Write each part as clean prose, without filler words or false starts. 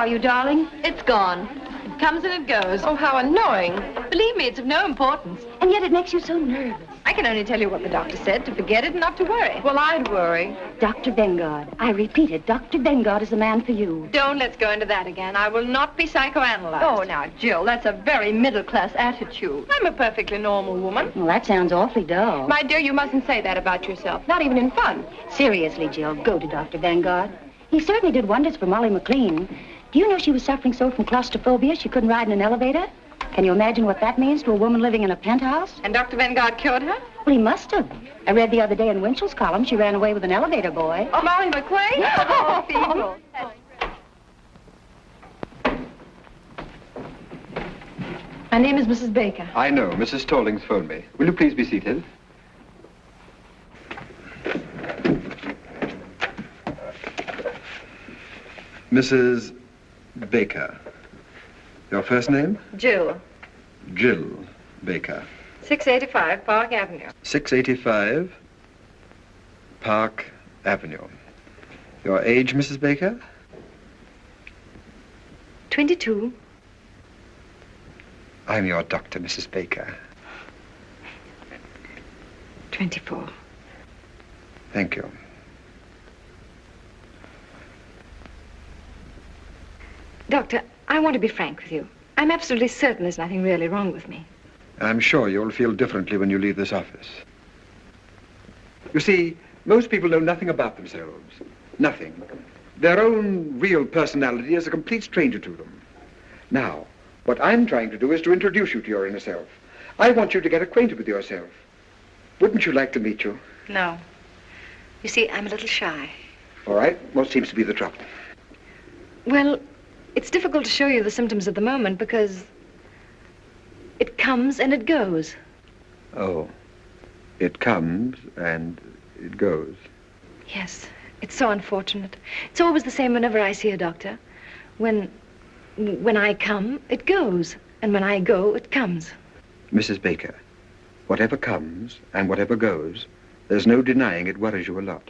are you, darling? It's gone. It comes and it goes. Oh, how annoying. Believe me, it's of no importance. And yet it makes you so nervous. I can only tell you what the doctor said, to forget it and not to worry. Well, I'd worry. Dr. Vengard. I repeat it, Dr. Vengard is the man for you. Don't let's go into that again. I will not be psychoanalyzed. Oh, now, Jill, that's a very middle-class attitude. I'm a perfectly normal woman. Well, that sounds awfully dull. My dear, you mustn't say that about yourself. Not even in fun. Seriously, Jill, go to Dr. Vengard. He certainly did wonders for Molly McLean. Do you know she was suffering so from claustrophobia she couldn't ride in an elevator? Can you imagine what that means to a woman living in a penthouse? And Dr. Vengard cured her? Well, he must have. I read the other day in Winchell's column she ran away with an elevator boy. Oh, Molly McLean? Oh, people. My name is Mrs. Baker. I know. Mrs. Stallings phoned me. Will you please be seated? Mrs. Baker. Your first name? Jill. Jill Baker. 685 Park Avenue. 685 Park Avenue. Your age, Mrs. Baker? 22. I'm your doctor, Mrs. Baker. 24. Thank you. Doctor, I want to be frank with you. I'm absolutely certain there's nothing really wrong with me. I'm sure you'll feel differently when you leave this office. You see, most people know nothing about themselves. Nothing. Their own real personality is a complete stranger to them. Now, what I'm trying to do is to introduce you to your inner self. I want you to get acquainted with yourself. Wouldn't you like to meet you? No. You see, I'm a little shy. All right. What seems to be the trouble? Well, it's difficult to show you the symptoms at the moment because it comes and it goes. Oh. It comes and it goes. Yes. It's so unfortunate. It's always the same whenever I see a doctor. When I come, it goes. And when I go, it comes. Mrs. Baker, whatever comes and whatever goes, there's no denying it worries you a lot.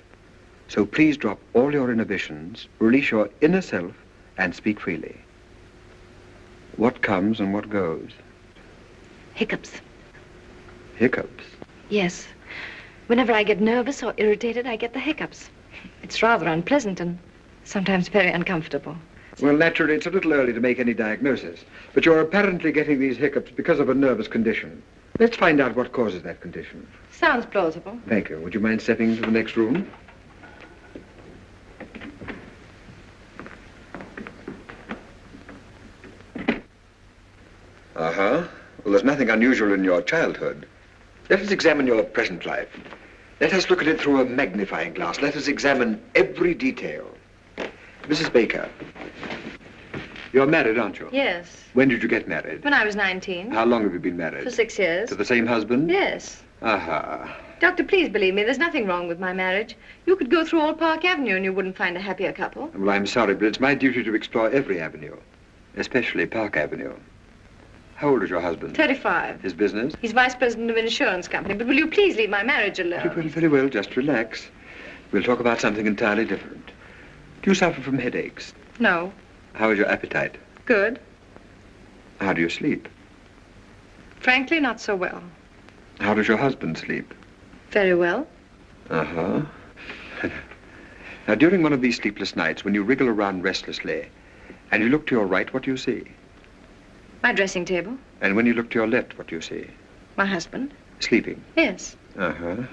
So please drop all your inhibitions, release your inner self, and speak freely. What comes and what goes? Hiccups. Hiccups? Yes. Whenever I get nervous or irritated, I get the hiccups. It's rather unpleasant and sometimes very uncomfortable. Well, naturally, it's a little early to make any diagnosis, but you're apparently getting these hiccups because of a nervous condition. Let's find out what causes that condition. Sounds plausible. Thank you. Would you mind stepping into the next room? Uh-huh. Well, there's nothing unusual in your childhood. Let us examine your present life. Let us look at it through a magnifying glass. Let us examine every detail. Mrs. Baker, you're married, aren't you? Yes. When did you get married? When I was 19. How long have you been married? For 6 years. To the same husband? Yes. Aha. Doctor, please believe me, there's nothing wrong with my marriage. You could go through all Park Avenue and you wouldn't find a happier couple. Well, I'm sorry, but it's my duty to explore every avenue, especially Park Avenue. How old is your husband? 35. His business? He's vice president of an insurance company. But will you please leave my marriage alone? Very well, very well. Just relax. We'll talk about something entirely different. Do you suffer from headaches? No. How is your appetite? Good. How do you sleep? Frankly, not so well. How does your husband sleep? Very well. Uh-huh. Now, during one of these sleepless nights, when you wriggle around restlessly, and you look to your right, what do you see? My dressing table. And when you look to your left, what do you see? My husband. Sleeping? Yes. Uh-huh.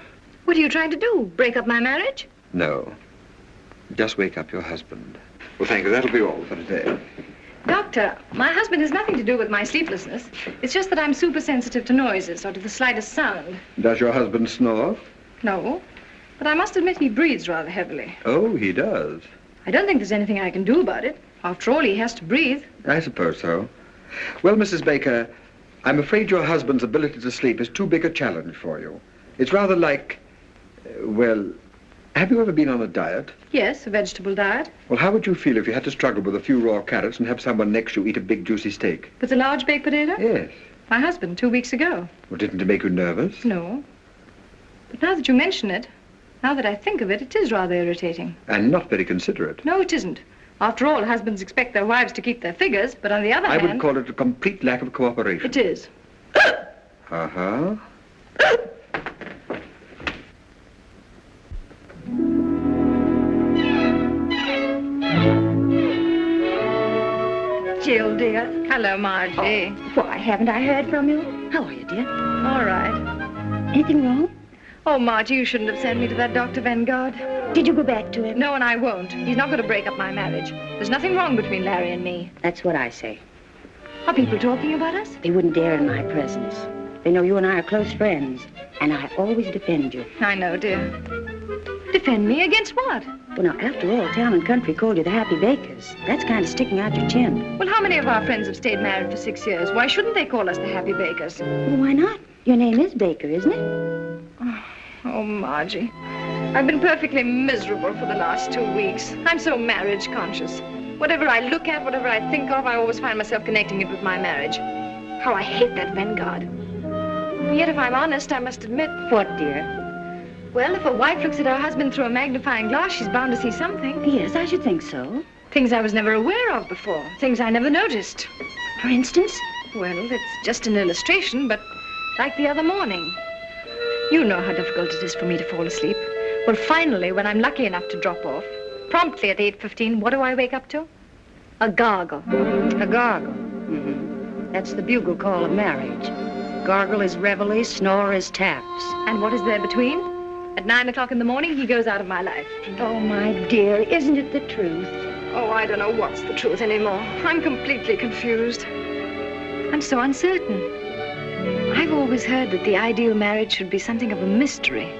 What are you trying to do? Break up my marriage? No. Just wake up your husband. Well, thank you. That'll be all for today. Doctor, my husband has nothing to do with my sleeplessness. It's just that I'm super sensitive to noises or to the slightest sound. Does your husband snore? No. But I must admit he breathes rather heavily. Oh, he does. I don't think there's anything I can do about it. After all, he has to breathe. I suppose so. Well, Mrs. Baker, I'm afraid your husband's ability to sleep is too big a challenge for you. It's rather like, well, have you ever been on a diet? Yes, a vegetable diet. Well, how would you feel if you had to struggle with a few raw carrots and have someone next to you eat a big juicy steak? With a large baked potato? Yes. My husband, 2 weeks ago. Well, didn't it make you nervous? No. But now that you mention it, now that I think of it, it is rather irritating. And not very considerate. No, it isn't. After all, husbands expect their wives to keep their figures, but on the other hand... I would call it a complete lack of cooperation. It is. Uh-huh. Jill, dear. Hello, Margie. Why, haven't I heard from you? How are you, dear? All right. Anything wrong? Oh, Margie, you shouldn't have sent me to that Dr. Vanguard. Did you go back to him? No, and I won't. He's not going to break up my marriage. There's nothing wrong between Larry and me. That's what I say. Are people talking about us? They wouldn't dare in my presence. They know you and I are close friends, and I always defend you. I know, dear. Defend me against what? Well, now, after all, town and country called you the Happy Bakers. That's kind of sticking out your chin. Well, how many of our friends have stayed married for 6 years? Why shouldn't they call us the Happy Bakers? Well, why not? Your name is Baker, isn't it? Oh, Margie. I've been perfectly miserable for the last 2 weeks. I'm so marriage conscious. Whatever I look at, whatever I think of, I always find myself connecting it with my marriage. How I hate that Vanguard. Yet, if I'm honest, I must admit... What, dear? Well, if a wife looks at her husband through a magnifying glass, she's bound to see something. Yes, I should think so. Things I was never aware of before. Things I never noticed. For instance? Well, it's just an illustration, but like the other morning. You know how difficult it is for me to fall asleep. Well, finally, when I'm lucky enough to drop off, promptly at 8:15, what do I wake up to? A gargle. A gargle. Mm-hmm. That's the bugle call of marriage. Gargle is reveille, snore is taps. And what is there between? At 9 o'clock in the morning, he goes out of my life. Oh, my dear, isn't it the truth? Oh, I don't know what's the truth anymore. I'm completely confused. I'm so uncertain. I've always heard that the ideal marriage should be something of a mystery.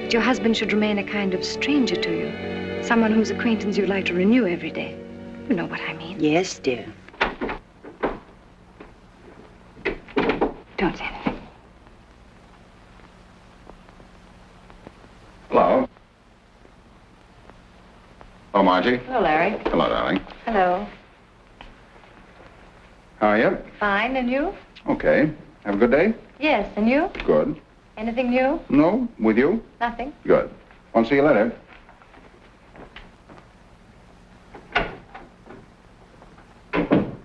That your husband should remain a kind of stranger to you. Someone whose acquaintance you'd like to renew every day. You know what I mean. Yes, dear. Don't say anything. Hello. Hello, Margie. Hello, Larry. Hello, darling. Hello. How are you? Fine, and you? Okay. Have a good day? Yes, and you? Good. Anything new? No? With you? Nothing. Good. Want to see you later?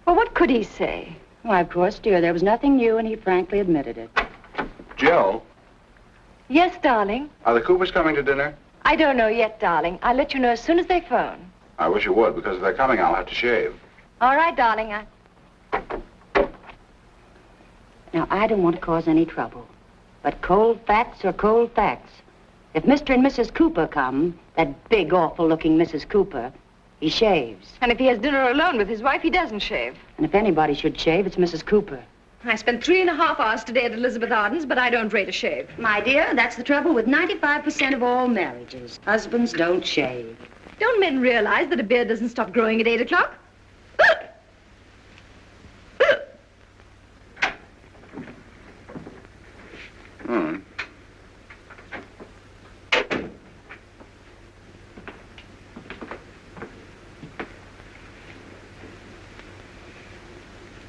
Well, what could he say? Why, of course, dear, there was nothing new, and he frankly admitted it. Jill, Yes, darling. are the Coopers coming to dinner? I don't know yet, darling. I'll let you know as soon as they phone. I wish you would, because if they're coming, I'll have to shave. All right, darling. Now, I don't want to cause any trouble, but cold facts are cold facts. If Mr. and Mrs. Cooper come, that big, awful-looking Mrs. Cooper, he shaves. And if he has dinner alone with his wife, he doesn't shave. And if anybody should shave, it's Mrs. Cooper. I spent 3.5 hours today at Elizabeth Arden's, but I don't rate a shave. My dear, that's the trouble with 95% of all marriages. Husbands don't shave. Don't men realize that a beard doesn't stop growing at 8 o'clock? Hmm.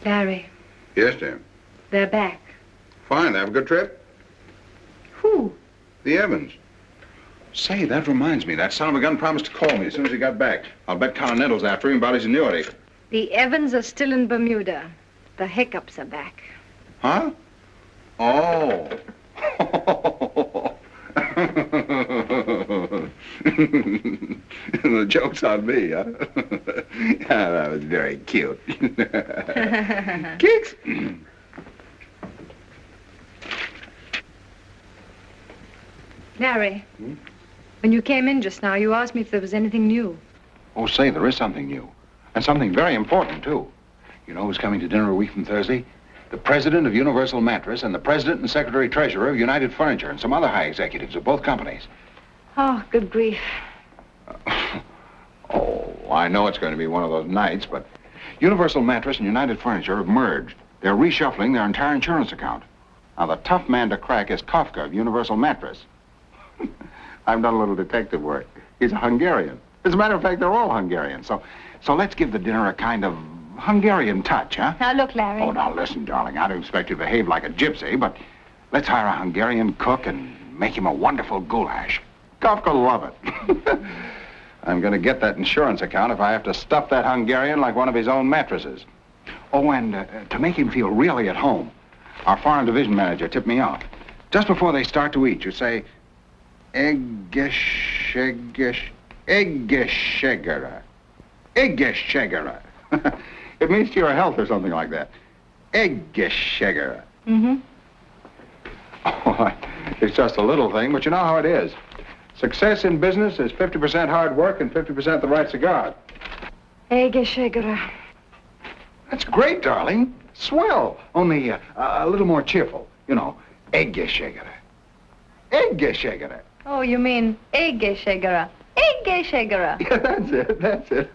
Larry, Yes, dear. they're back. Fine. Have a good trip? Who? The Evans. Say, that reminds me. That son of a gun promised to call me as soon as he got back. I'll bet Continental's after him about his annuity. The Evans are still in Bermuda. The hiccups are back. Huh? Oh. The joke's on me, huh? Yeah, that was very cute. Kicks. Larry, when you came in just now, you asked me if there was anything new. Oh, say, there is something new. And something very important, too. You know who's coming to dinner a week from Thursday? The president of Universal Mattress and the president and secretary treasurer of United Furniture and some other high executives of both companies. Oh, good grief. Oh, I know it's going to be one of those nights, but Universal Mattress and United Furniture have merged. They're reshuffling their entire insurance account. Now, the tough man to crack is Kafka of Universal Mattress. I've done a little detective work. He's a Hungarian. As a matter of fact, they're all Hungarian. So let's give the dinner a kind of Hungarian touch, huh? Now, look, Larry. Oh, now, listen, darling. I don't expect you to behave like a gypsy, but let's hire a Hungarian cook and make him a wonderful goulash. Kafka will love it. I'm going to get that insurance account if I have to stuff that Hungarian like one of his own mattresses. Oh, and to make him feel really at home, our foreign division manager tipped me off. Just before they start to eat, you say, Eggeschegera. Eggeschegera. It means to your health or something like that. Eggeschegera. Mm-hmm. Oh, it's just a little thing, but you know how it is. Success in business is 50% hard work and 50% the right cigar. Eggeschegera. That's great, darling. Swell. Only a little more cheerful. You know, Eggeschegera. Eggeschegera. Oh, you mean Eggeschegera. Eggeschegera. Yeah, that's it.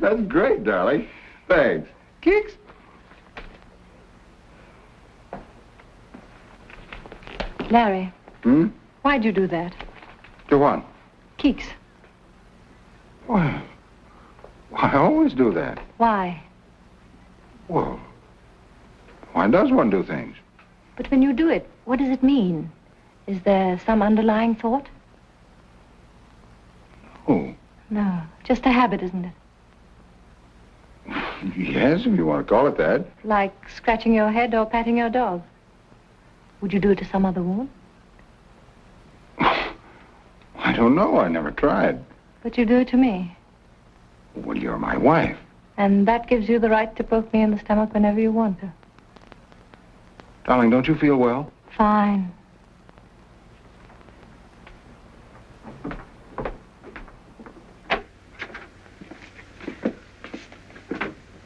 That's great, darling. Thanks. Kicks? Larry. Hmm? Why'd you do that? Do what? Keeks. Well, I always do that. Why? Well, why does one do things? But when you do it, what does it mean? Is there some underlying thought? Oh. No, just a habit, isn't it? Yes, if you want to call it that. Like scratching your head or patting your dog. Would you do it to some other woman? I don't know. I never tried. But you do it to me. Well, you're my wife. And that gives you the right to poke me in the stomach whenever you want to. Darling, don't you feel well? Fine.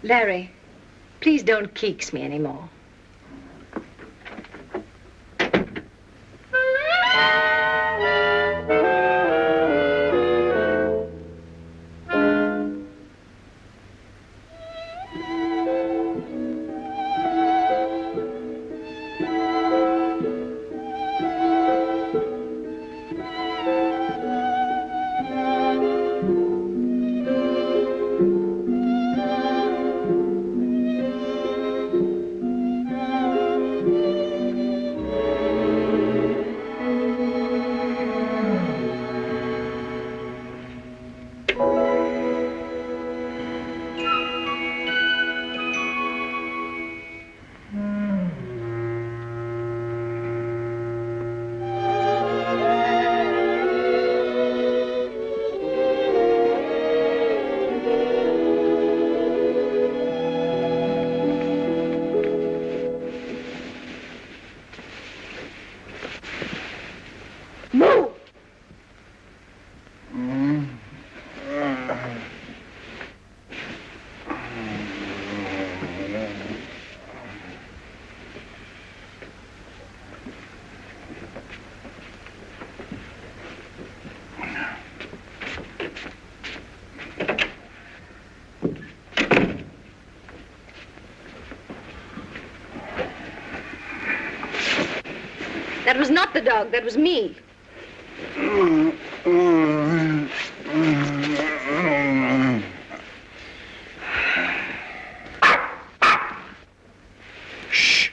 Larry, please don't keeks me anymore. That was not the dog, that was me. Shh.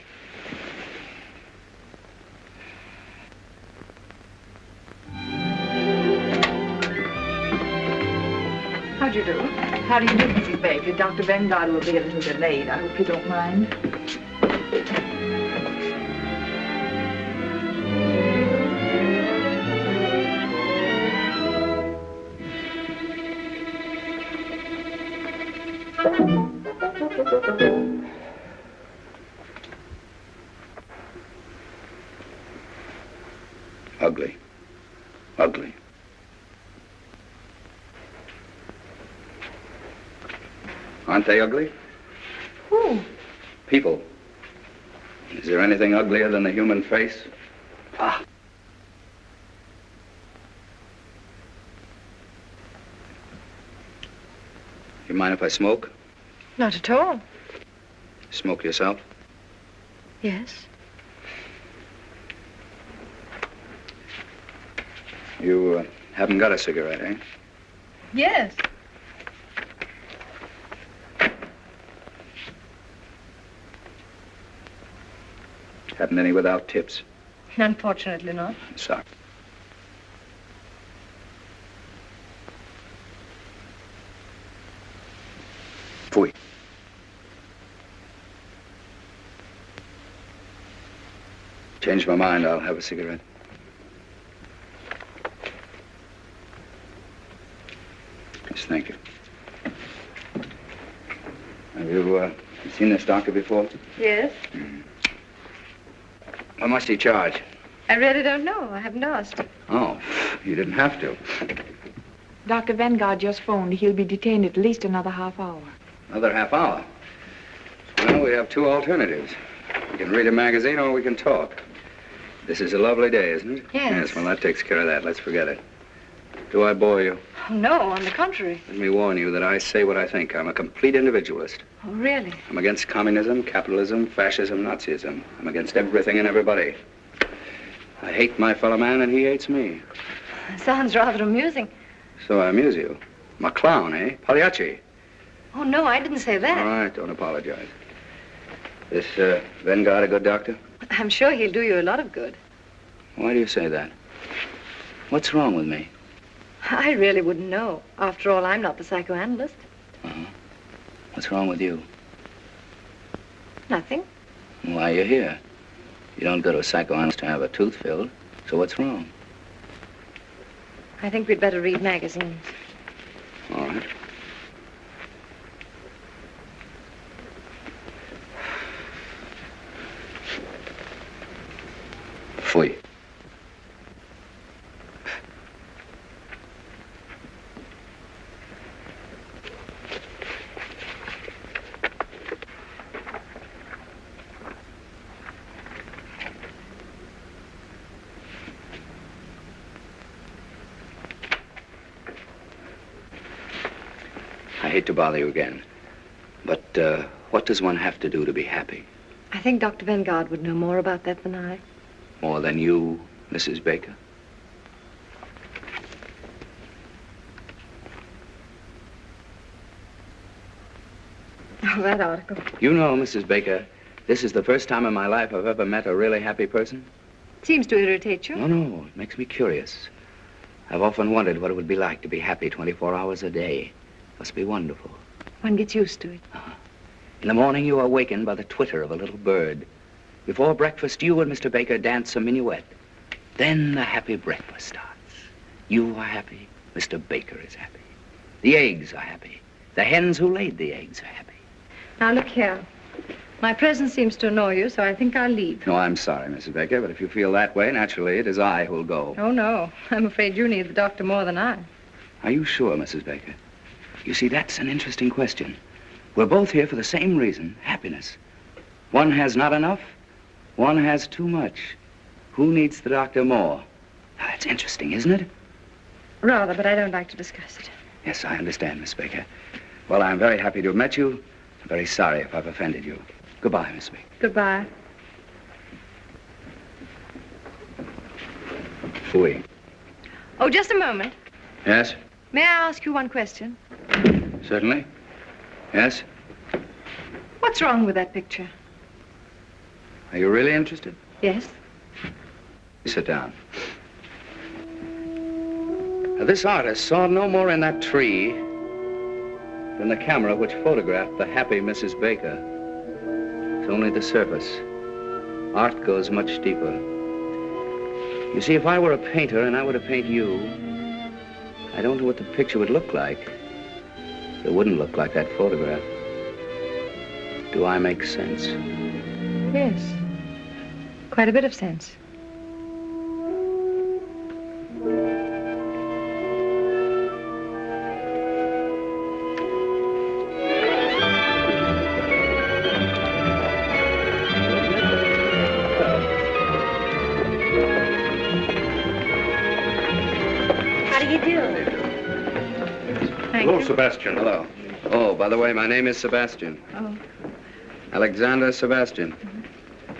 How do you do? How do you do, Mrs. Baker? Dr. Vanguard will be a little delayed. I hope you don't mind. Ugly. Ugly. Aren't they ugly? Who? People. Is there anything uglier than the human face? Ah. You mind if I smoke? Not at all. Smoke yourself? Yes. You haven't got a cigarette, eh? Yes. Haven't any without tips? Unfortunately not. Sorry. Pfui. Changed my mind. I'll have a cigarette. Yes, thank you. Have you seen this doctor before? Yes. How much do you charge? I really don't know. I haven't asked. Oh, you didn't have to. Dr. Vanguard just phoned. He'll be detained at least another half hour. Another half hour? Well, we have two alternatives. We can read a magazine or we can talk. This is a lovely day, isn't it? Yes. Yes, well, that takes care of that. Let's forget it. Do I bore you? Oh, no, on the contrary. Let me warn you that I say what I think. I'm a complete individualist. Oh, really? I'm against communism, capitalism, fascism, Nazism. I'm against everything and everybody. I hate my fellow man and he hates me. Sounds rather amusing. So I amuse you. I'm a clown, eh? Pagliacci. Oh, no, I didn't say that. All right, don't apologize. This Vanguard a good doctor? I'm sure he'll do you a lot of good. Why do you say that? What's wrong with me? I really wouldn't know. After all, I'm not the psychoanalyst. Uh-huh. What's wrong with you? Nothing. Why are you here? You don't go to a psychoanalyst to have a tooth filled. So what's wrong? I think we'd better read magazines. All right. Pfui. I hate to bother you again, but what does one have to do to be happy? I think Dr. Vanguard would know more about that than I. More than you, Mrs. Baker? Oh, that article. You know, Mrs. Baker, this is the first time in my life I've ever met a really happy person. Seems to irritate you. No, it makes me curious. I've often wondered what it would be like to be happy 24 hours a day. Must be wonderful. One gets used to it. In the morning, you are awakened by the twitter of a little bird. Before breakfast, you and Mr. Baker dance a minuet. Then the happy breakfast starts. You are happy. Mr. Baker is happy. The eggs are happy. The hens who laid the eggs are happy. Now, look here. My presence seems to annoy you, so I think I'll leave. No, I'm sorry, Mrs. Baker, but if you feel that way, naturally, it is I who'll go. Oh, no. I'm afraid you need the doctor more than I. Are you sure, Mrs. Baker? You see, that's an interesting question. We're both here for the same reason, happiness. One has not enough, one has too much. Who needs the doctor more? Now, that's interesting, isn't it? Rather, but I don't like to discuss it. Yes, I understand, Miss Baker. Well, I'm very happy to have met you. I'm very sorry if I've offended you. Goodbye, Miss Baker. Goodbye. Fooey. Oh, just a moment. Yes? May I ask you one question? Certainly. Yes? What's wrong with that picture? Are you really interested? Yes. Sit down. Now, this artist saw no more in that tree than the camera which photographed the happy Mrs. Baker. It's only the surface. Art goes much deeper. You see, if I were a painter and I were to paint you, I don't know what the picture would look like. It wouldn't look like that photograph. Do I make sense? Yes. Quite a bit of sense. Hello, Sebastian. Hello. Oh, by the way, my name is Sebastian. Oh. Alexander Sebastian.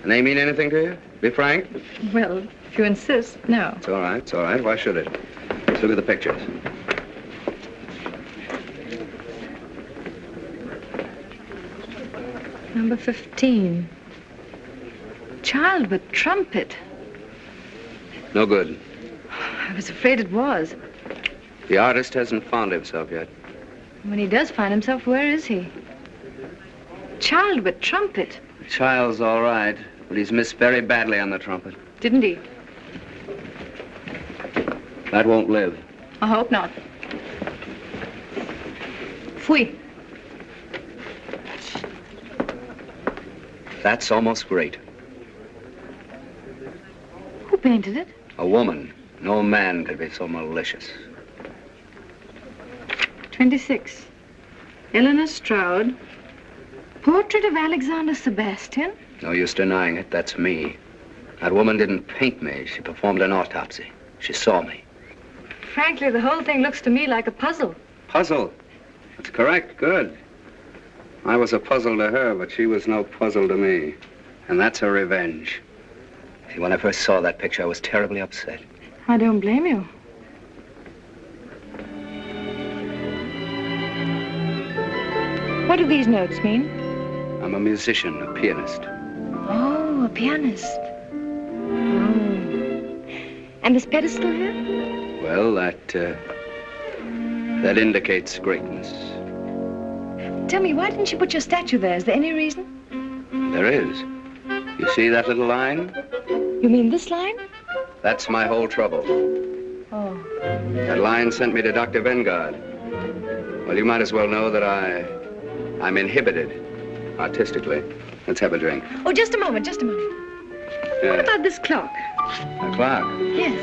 The name mean anything to you? Be frank. Well, if you insist, no. It's all right. It's all right. Why should it? Let's look at the pictures. Number 15. Child with trumpet. No good. I was afraid it was. The artist hasn't found himself yet. When he does find himself, where is he? child with trumpet. The child's all right, but he's missed very badly on the trumpet. Didn't he? That won't live. I hope not. Fui. That's almost great. Who painted it? A woman. No man could be so malicious. 26. Eleanor Stroud. Portrait of Alexander Sebastian. No use denying it. That's me. That woman didn't paint me. She performed an autopsy. She saw me. Frankly, the whole thing looks to me like a puzzle. Puzzle. That's correct. Good. I was a puzzle to her, but she was no puzzle to me. And that's her revenge. See, when I first saw that picture, I was terribly upset. I don't blame you. What do these notes mean? I'm a musician, a pianist. Oh, a pianist. Oh. And this pedestal here? Well, that indicates greatness. Tell me, why didn't you put your statue there? Is there any reason? There is. You see that little line? You mean this line? That's my whole trouble. Oh. That line sent me to Dr. Vanguard. Well, you might as well know that I'm inhibited artistically. Let's have a drink. Oh, just a moment, just a moment. Yeah. What about this clock? A clock? Yes.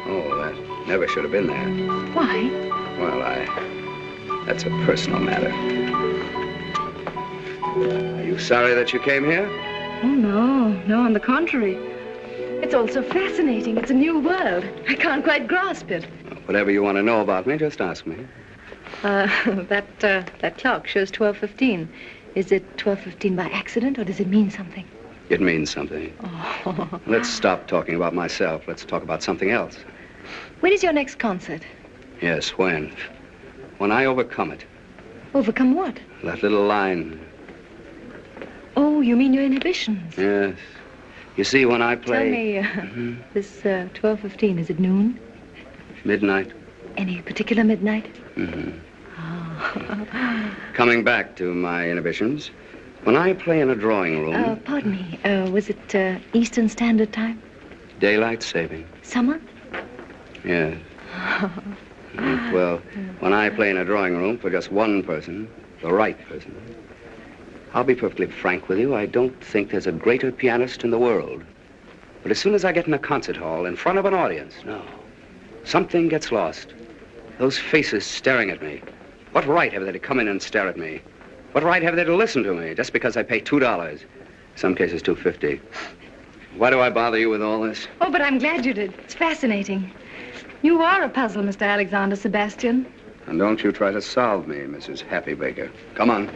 Oh, that never should have been there. Why? Well, that's a personal matter. Are you sorry that you came here? Oh, no. No, on the contrary. It's all so fascinating. It's a new world. I can't quite grasp it. Whatever you want to know about me, just ask me. That clock shows 12:15. Is it 12:15 by accident, or does it mean something? It means something. Oh. Let's stop talking about myself. Let's talk about something else. When is your next concert? Yes, when? When I overcome it. Overcome what? That little line. Oh, you mean your inhibitions? Yes. You see, when I play... Tell me, this 12:15, is it noon? Midnight. Any particular midnight? Mm-hmm. Oh. Coming back to my inhibitions, when I play in a drawing room... Pardon me, was it Eastern Standard Time? Daylight saving. Summer? Yes. Well, when I play in a drawing room for just one person, the right person, I'll be perfectly frank with you, I don't think there's a greater pianist in the world. But as soon as I get in a concert hall in front of an audience, no, something gets lost. Those faces staring at me. What right have they to come in and stare at me? What right have they to listen to me just because I pay $2? Some cases $2.50. Why do I bother you with all this? Oh, but I'm glad you did. It's fascinating. You are a puzzle, Mr. Alexander Sebastian. And don't you try to solve me, Mrs. Happy Baker. Come on.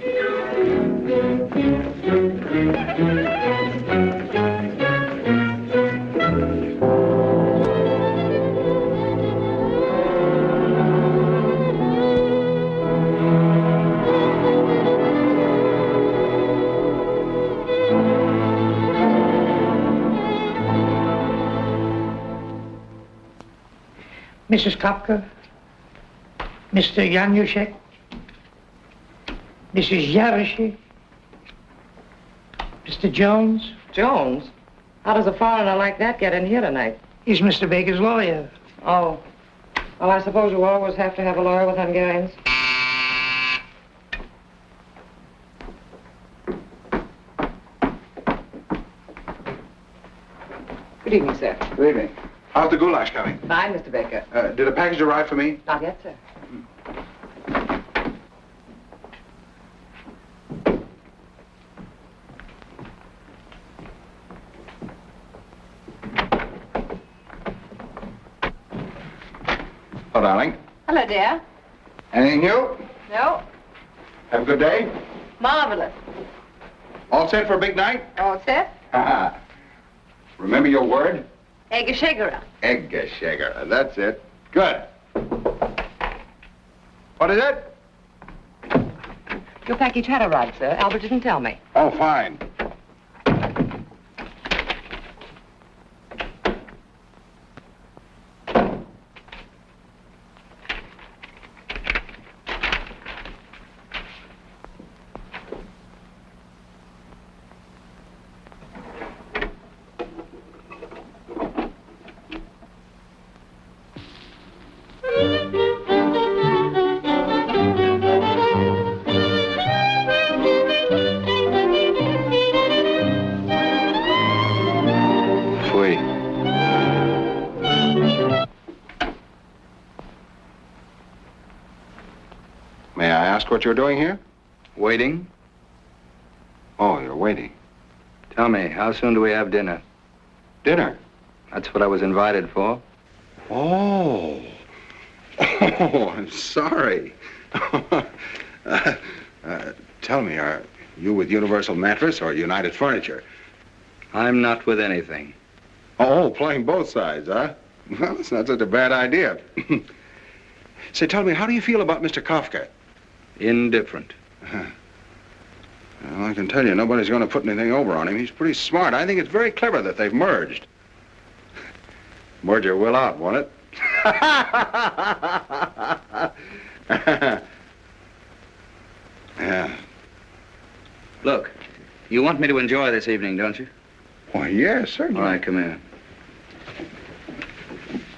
Mrs. Kopka, Mr. Yanushek, Mrs. Yaroshi, Mr. Jones. Jones? How does a foreigner like that get in here tonight? He's Mr. Baker's lawyer. Oh. Well, I suppose you always have to have a lawyer with Hungarians. Good evening, sir. Good evening. How's the goulash coming? Fine, Mr. Baker. Did a package arrive for me? Not yet, sir. Oh, darling. Hello, dear. Anything new? No? Have a good day? Marvelous. All set for a big night? All set? Ha-ha. Remember your word? Egeshegara. Egeshegara. That's it. Good. What is it? Your package had arrived, sir. Albert didn't tell me. Oh, fine. May I ask what you're doing here? Waiting? Oh, you're waiting. Tell me, how soon do we have dinner? Dinner? That's what I was invited for. Oh. Oh, I'm sorry. Tell me, are you with Universal Mattress or United Furniture? I'm not with anything. Oh, playing both sides, huh? Well, it's not such a bad idea. Say, tell me, how do you feel about Mr. Kafka? Indifferent. Well, I can tell you, nobody's going to put anything over on him. He's pretty smart. I think it's very clever that they've merged. Merger will out, won't it? Yeah. Look, you want me to enjoy this evening, don't you? Why, yes, certainly. All right, come here.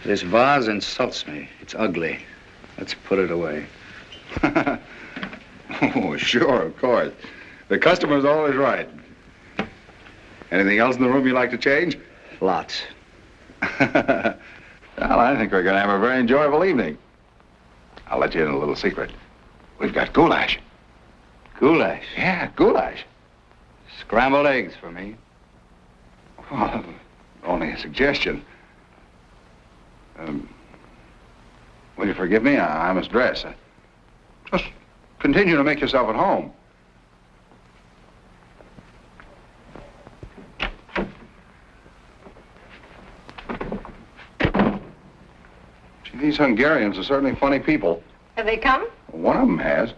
This vase insults me. It's ugly. Let's put it away. Oh, sure, of course. The customer's always right. Anything else in the room you'd like to change? Lots. Well, I think we're going to have a very enjoyable evening. I'll let you in a little secret. We've got goulash. Goulash? Yeah, goulash. Scrambled eggs for me. Well, only a suggestion. Will you forgive me? I must dress. Just continue to make yourself at home. Gee, these Hungarians are certainly funny people. Have they come? One of them has.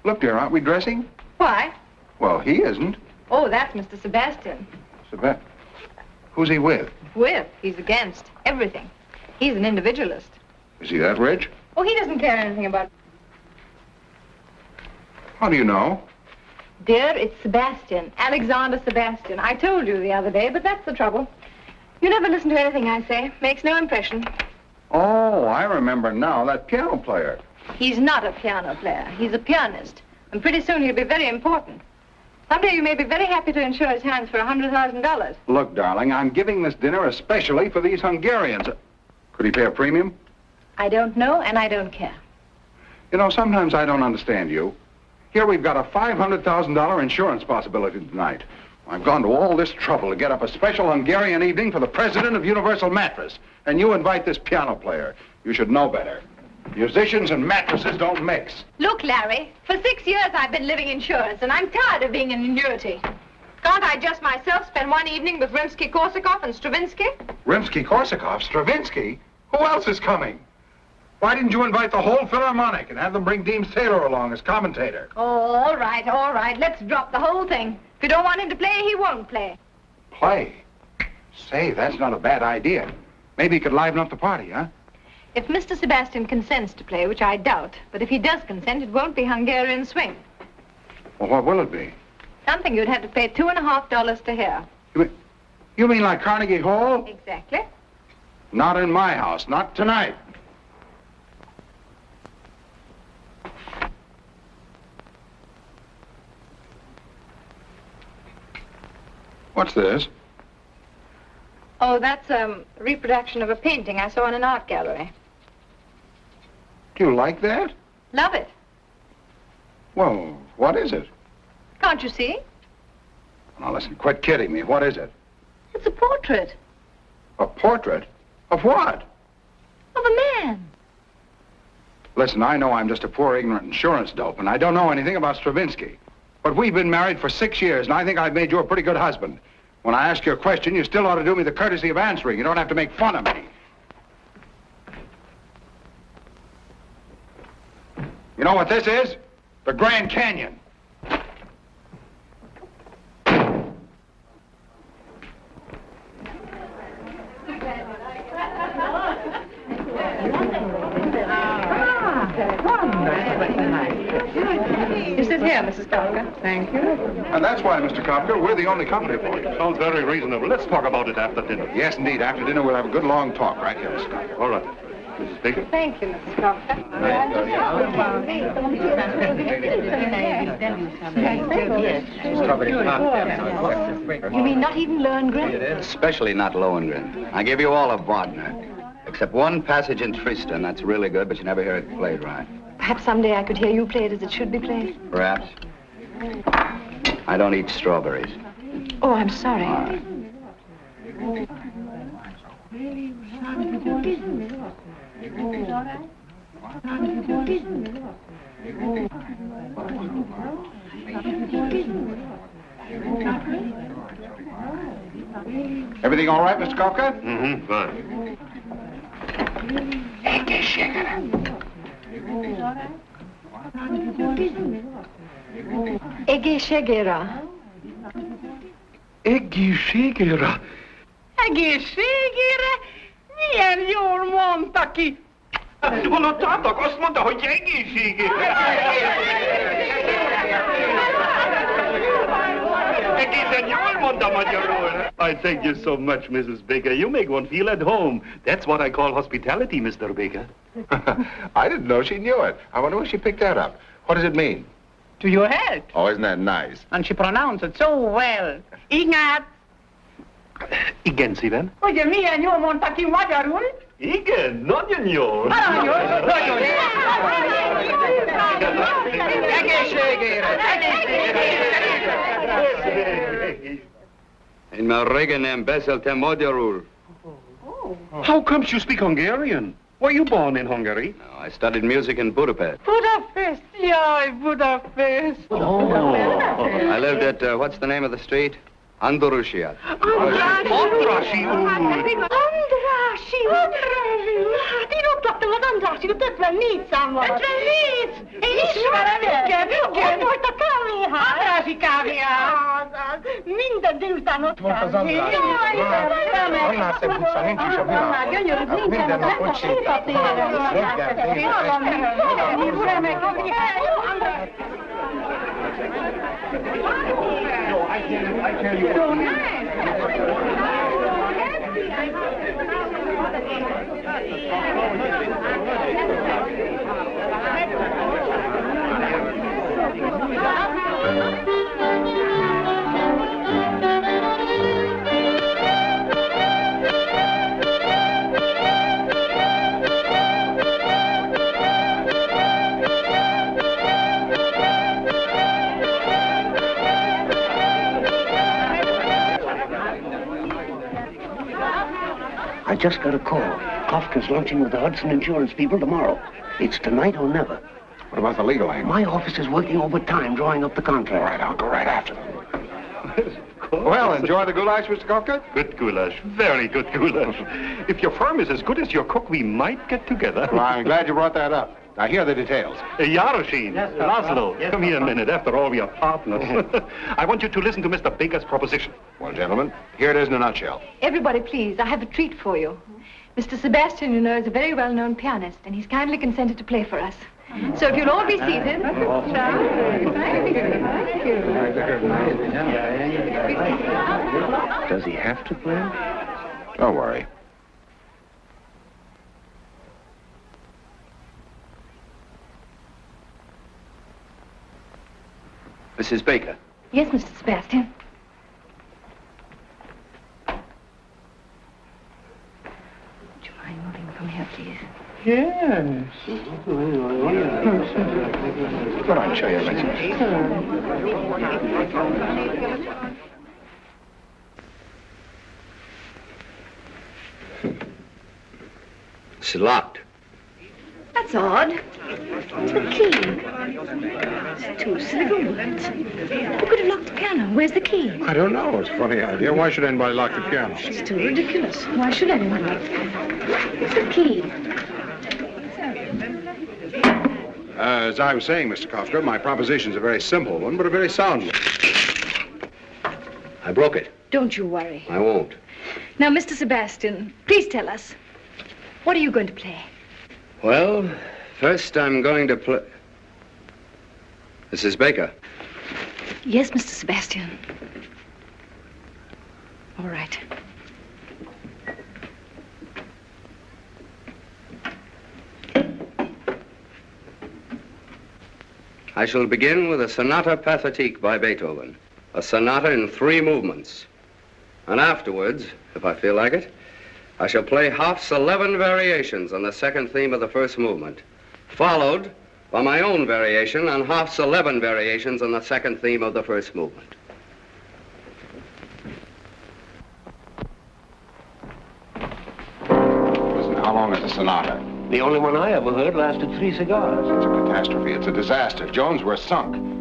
Look, dear, aren't we dressing? Why? Well, he isn't. Oh, that's Mr. Sebastian. Sebastian. Who's he with? With. He's against everything. He's an individualist. Is he that rich? Oh, he doesn't care anything about... How do you know? Dear, it's Sebastian. Alexander Sebastian. I told you the other day, but that's the trouble. You never listen to anything I say. Makes no impression. Oh, I remember now. That piano player. He's not a piano player. He's a pianist. And pretty soon he'll be very important. Someday you may be very happy to insure his hands for $100,000. Look, darling, I'm giving this dinner especially for these Hungarians. Could he pay a premium? I don't know, and I don't care. You know, sometimes I don't understand you. Here we've got a $500,000 insurance possibility tonight. I've gone to all this trouble to get up a special Hungarian evening for the president of Universal Mattress. And you invite this piano player. You should know better. Musicians and mattresses don't mix. Look, Larry, for 6 years I've been living insurance, and I'm tired of being an annuity. Can't I just myself spend one evening with Rimsky-Korsakov and Stravinsky? Rimsky-Korsakov? Stravinsky? Who else is coming? Why didn't you invite the whole Philharmonic and have them bring Deems Taylor along as commentator? Oh, all right, all right. Let's drop the whole thing. If you don't want him to play, he won't play. Play? Say, that's not a bad idea. Maybe he could liven up the party, huh? If Mr. Sebastian consents to play, which I doubt, but if he does consent, it won't be Hungarian swing. Well, what will it be? Something you'd have to pay $2.50 to hear. You mean like Carnegie Hall? Exactly. Not in my house, not tonight. What's this? Oh, that's a reproduction of a painting I saw in an art gallery. Do you like that? Love it. Well, what is it? Can't you see? Now, listen, quit kidding me. What is it? It's a portrait. A portrait? Of what? Of a man. Listen, I know I'm just a poor, ignorant insurance dope, and I don't know anything about Stravinsky. But we've been married for 6 years, and I think I've made you a pretty good husband. When I ask you a question, you still ought to do me the courtesy of answering. You don't have to make fun of me. You know what this is? The Grand Canyon. You sit here, Mrs. Kafka. Thank you. And that's why, Mr. Kafka, we're the only company for you. Sounds very reasonable. Let's talk about it after dinner. Yes, indeed. After dinner, we'll have a good long talk right here, Mr. Kafka. All right. Mrs. Baker? Thank you, Mrs. Kafka. You mean not even Lohengrin? Especially not Lohengrin. I give you all of Wagner. Except one passage in Tristan that's really good, but you never hear it played right. Perhaps someday I could hear you play it as it should be played. Perhaps. I don't eat strawberries. Oh, I'm sorry. All right. Everything all right, Mr. Kafka? Mm-hmm, fine. Ege Shegera. Egészségére. Egészségére? Milyen jól mondta ki. Hallottátok? Azt mondta, hogy egészségére. Egészen jól mondta magyarul. I thank you so much, Mrs. Baker. You make one feel at home. That's what I call hospitality, Mr. Baker. I didn't know she knew it. I wonder where she picked that up. What does it mean? To your health. Oh, isn't that nice? And she pronounced it so well. Ignát! Igen, szívem. Ugye milyen jól mondta ki magyarul? Igen, nagyon jól. Nagyon jól. Nagyon jól. Egészségére! Én már régen nem beszéltem magyarul. How comes you speak Hungarian? Were you born in Hungary? No, I studied music in Budapest. Budapest. Jaj, Budapest. I lived at, what's the name of the street? Andalusia. Andrássy úr. Andrássy! Hát én oktattam az Andrássy-t 54 számmal. 54? Én ismerem őket. Igen. Ott volt a kávéház. Andrássy kávéház. Minden délután ott Volt az Andrássy. Annál szebb utca nincs is a világon. Minden nap ott sétál. Reggel, I just got a call. Kafka's launching with the Hudson Insurance people tomorrow. It's tonight or never. What about the legal angle? My office is working overtime drawing up the contract. All right, I'll go right after them. Well, enjoy the goulash, Mr. Kafka? Good goulash. Very good goulash. If your firm is as good as your cook, we might get together. Well, I'm glad you brought that up. Now, here are the details. Yaroshin, Laszlo, come here a minute. After all, we are partners. I want you to listen to Mr. Baker's proposition. Well, gentlemen, here it is in a nutshell. Everybody, please, I have a treat for you. Mr. Sebastian, you know, is a very well-known pianist, and he's kindly consented to play for us. So if you'll all be seated. Does he have to play? Don't worry. Mrs. Baker. Yes, Mr. Sebastian. Would you mind moving from here, please? Yes. Go on, show your legs. It's locked. That's odd. It's the key. It's two silver words. Who could have locked the piano? Where's the key? I don't know. It's a funny idea. Why should anybody lock the piano? It's too ridiculous. Why should anyone lock the piano? It's the key. As I was saying, Mr. Kafka, my proposition's a very simple one, but a very sound one. I broke it. Don't you worry. I won't. Now, Mr. Sebastian, please tell us. What are you going to play? Well, first I'm going to play... Mrs. Baker. Yes, Mr. Sebastian. All right. I shall begin with a Sonata Pathétique by Beethoven. A sonata in 3 movements. And afterwards, if I feel like it, I shall play Hoff's 11 variations on the second theme of the first movement, followed for my own variation on Hoff's 11 variations on the second theme of the first movement. Listen, how long is the sonata? The only one I ever heard lasted 3 cigars. It's a catastrophe. It's a disaster. Jones, we're sunk.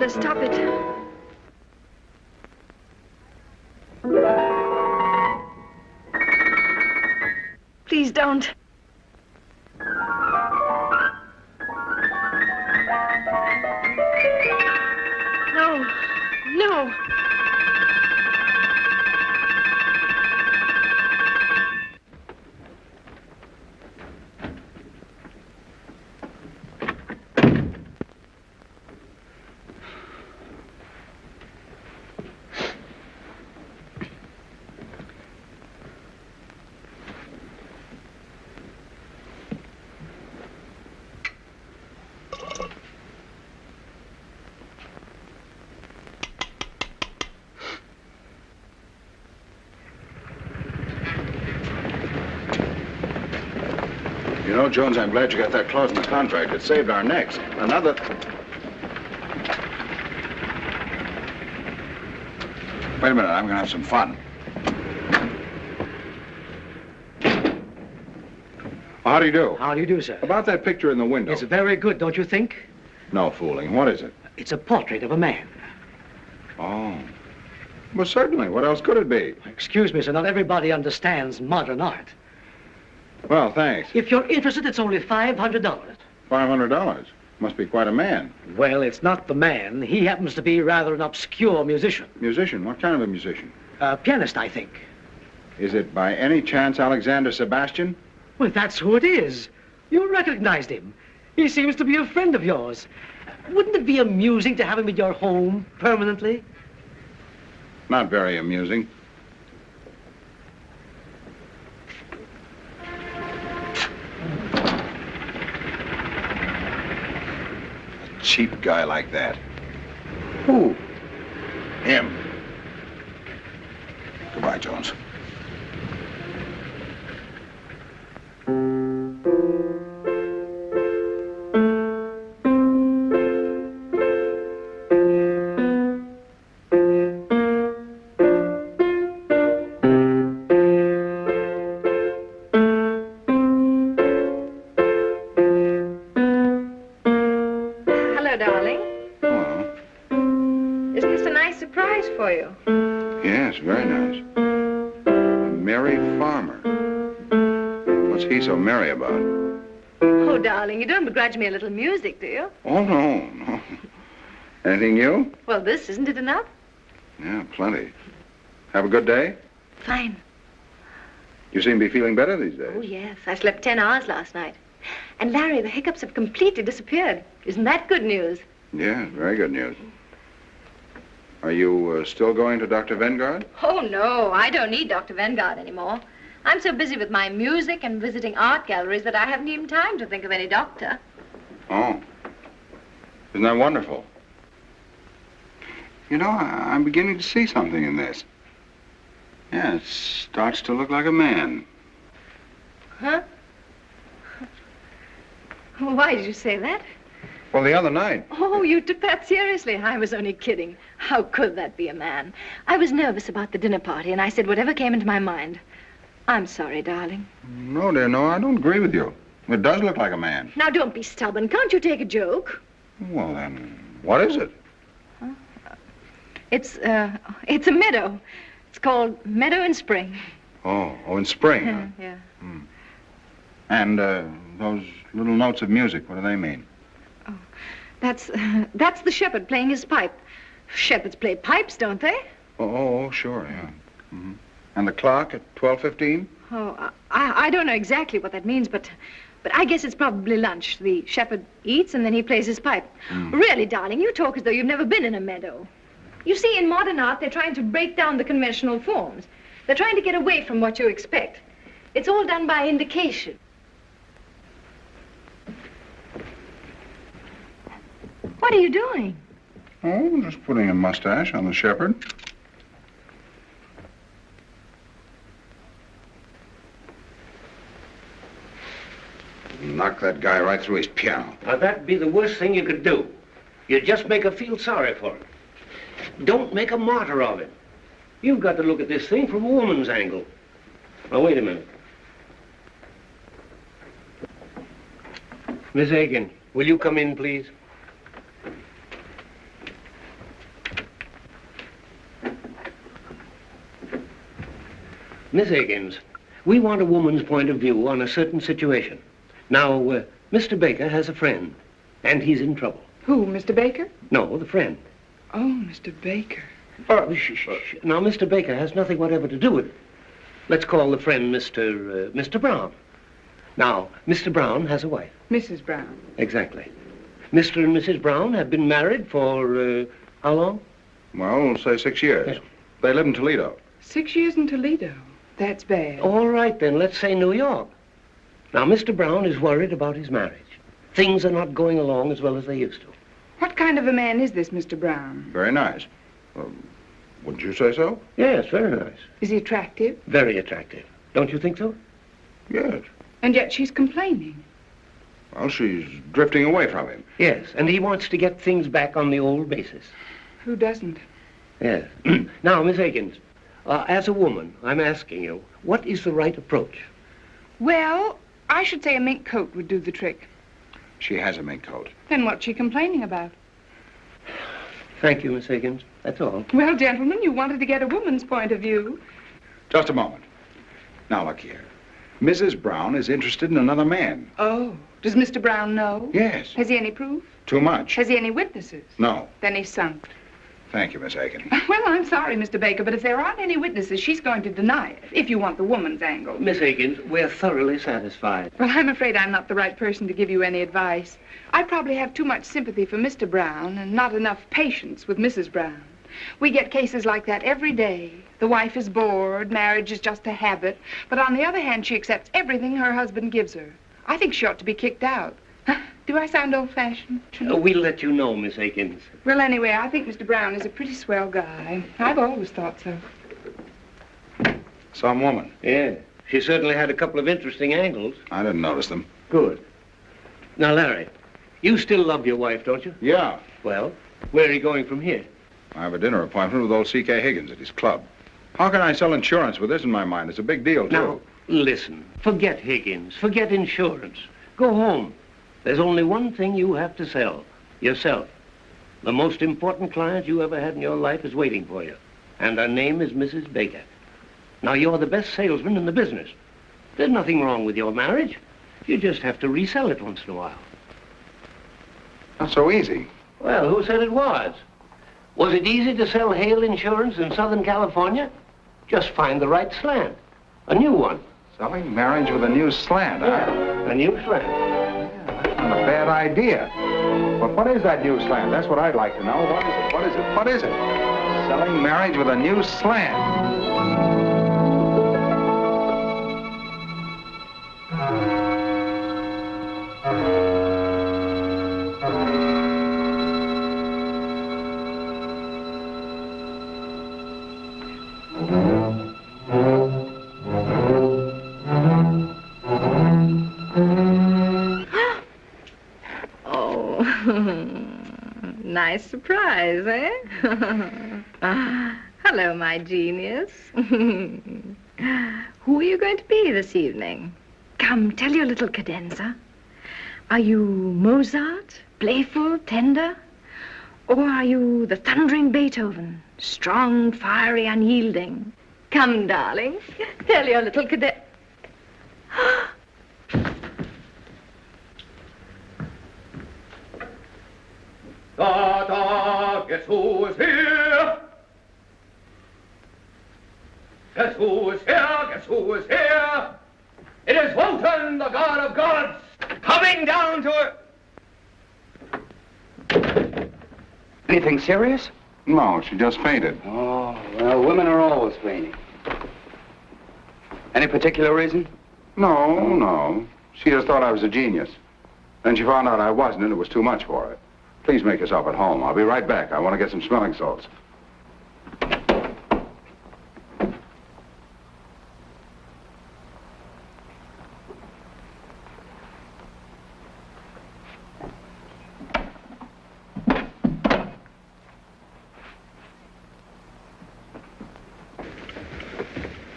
Stop it. Please don't. No. No. You know, Jones, I'm glad you got that clause in the contract. It saved our necks. Another... Wait a minute, I'm gonna have some fun. Well, how do you do? How do you do, sir? About that picture in the window. It's very good, don't you think? No fooling. What is it? It's a portrait of a man. Oh. Well, certainly. What else could it be? Excuse me, sir, not everybody understands modern art. Well, thanks. If you're interested, it's only $500. $500? Must be quite a man. Well, it's not the man. He happens to be rather an obscure musician. Musician? What kind of a musician? A pianist, I think. Is it by any chance Alexander Sebastian? Well, that's who it is. You recognized him. He seems to be a friend of yours. Wouldn't it be amusing to have him in your home permanently? Not very amusing. A cheap guy like that. Who? Him. Goodbye, Jones. You don't begrudge me a little music, do you? Oh, no, no. Anything new? Well, isn't it enough? Yeah, plenty. Have a good day? Fine. You seem to be feeling better these days. Oh, yes. I slept 10 hours last night. And, Larry, the hiccups have completely disappeared. Isn't that good news? Yeah, very good news. Are you still going to Dr. Vanguard? Oh, no. I don't need Dr. Vanguard anymore. I'm so busy with my music and visiting art galleries that I haven't even time to think of any doctor. Oh. Isn't that wonderful? You know, I'm beginning to see something in this. Yeah, it starts to look like a man. Huh? Why did you say that? Well, the other night. Oh, you took that seriously. I was only kidding. How could that be a man? I was nervous about the dinner party, and I said whatever came into my mind. I'm sorry, darling. No, dear, no, I don't agree with you. It does look like a man. Now, don't be stubborn. Can't you take a joke? Well, then, what is it? Huh? It's a meadow. It's called Meadow in Spring. Oh, in spring, huh? Yeah. Hmm. And those little notes of music, what do they mean? Oh, that's the shepherd playing his pipe. Shepherds play pipes, don't they? Oh, sure, yeah. Mm-hmm. And the clock at 12:15? Oh, I don't know exactly what that means, but I guess it's probably lunch. The shepherd eats and then he plays his pipe. Really, darling, you talk as though you've never been in a meadow. You see, in modern art, they're trying to break down the conventional forms. They're trying to get away from what you expect. It's all done by indication. What are you doing? Oh, just putting a mustache on the shepherd. Knock that guy right through his piano. Now, that'd be the worst thing you could do. You'd just make her feel sorry for him. Don't make a martyr of him. You've got to look at this thing from a woman's angle. Now, wait a minute. Miss Aiken, will you come in, please? Miss Higgins, we want a woman's point of view on a certain situation. Now, Mr. Baker has a friend, and he's in trouble. Who, Mr. Baker? No, the friend. Oh, Mr. Baker. Shh. Now, Mr. Baker has nothing whatever to do with it. Let's call the friend Mr. Brown. Now, Mr. Brown has a wife. Mrs. Brown. Exactly. Mr. and Mrs. Brown have been married for, how long? Well, say 6 years. Yeah. They live in Toledo. 6 years in Toledo. That's bad. All right, then, let's say New York. Now, Mr. Brown is worried about his marriage. Things are not going along as well as they used to. What kind of a man is this, Mr. Brown? Very nice. Wouldn't you say so? Yes, very nice. Is he attractive? Very attractive. Don't you think so? Yes. And yet she's complaining. Well, she's drifting away from him. Yes, and he wants to get things back on the old basis. Who doesn't? Yes. Now, Miss Higgins, as a woman, I'm asking you, what is the right approach? Well, I should say a mink coat would do the trick. She has a mink coat. Then what's she complaining about? Thank you, Miss Higgins. That's all. Well, gentlemen, you wanted to get a woman's point of view. Just a moment. Now, look here. Mrs. Brown is interested in another man. Oh, does Mr. Brown know? Yes. Has he any proof? Too much. Has he any witnesses? No. Then he's sunk. Thank you, Miss Aiken. Well, I'm sorry, Mr. Baker, but if there aren't any witnesses, she's going to deny it, if you want the woman's angle. Miss Higgins, we're thoroughly satisfied. Well, I'm afraid I'm not the right person to give you any advice. I probably have too much sympathy for Mr. Brown and not enough patience with Mrs. Brown. We get cases like that every day. The wife is bored, marriage is just a habit, but on the other hand, she accepts everything her husband gives her. I think she ought to be kicked out. Do I sound old-fashioned? We'll let you know, Miss Aikens. Well, anyway, I think Mr. Brown is a pretty swell guy. I've always thought so. Some woman. Yeah, she certainly had a couple of interesting angles. I didn't notice them. Good. Now, Larry, you still love your wife, don't you? Yeah. Well, where are you going from here? I have a dinner appointment with old C.K. Higgins at his club. How can I sell insurance with this in my mind? It's a big deal, too. Now, listen. Forget Higgins. Forget insurance. Go home. There's only one thing you have to sell. Yourself. The most important client you ever had in your life is waiting for you. And her name is Mrs. Baker. Now, you're the best salesman in the business. There's nothing wrong with your marriage. You just have to resell it once in a while. Not so easy. Well, who said it was? Was it easy to sell hail insurance in Southern California? Just find the right slant. A new one. Selling marriage with a new slant, huh? Yeah, a new slant. Not a bad idea. But what is that new slant? That's what I'd like to know. What is it? What is it? What is it? Selling marriage with a new slant. nice surprise, eh? Hello, my genius. Who are you going to be this evening? Come, tell your little cadenza. Are you Mozart, playful, tender? Or are you the thundering Beethoven, strong, fiery, unyielding? Come, darling, tell your little cadenza. Guess who is here? Guess who is here? Guess who is here? It is Wotan, the god of gods, coming down to her. Anything serious? No, she just fainted. Oh, well, women are always fainting. Any particular reason? No. She just thought I was a genius. Then she found out I wasn't, and it was too much for her. Please make yourself at home. I'll be right back. I want to get some smelling salts.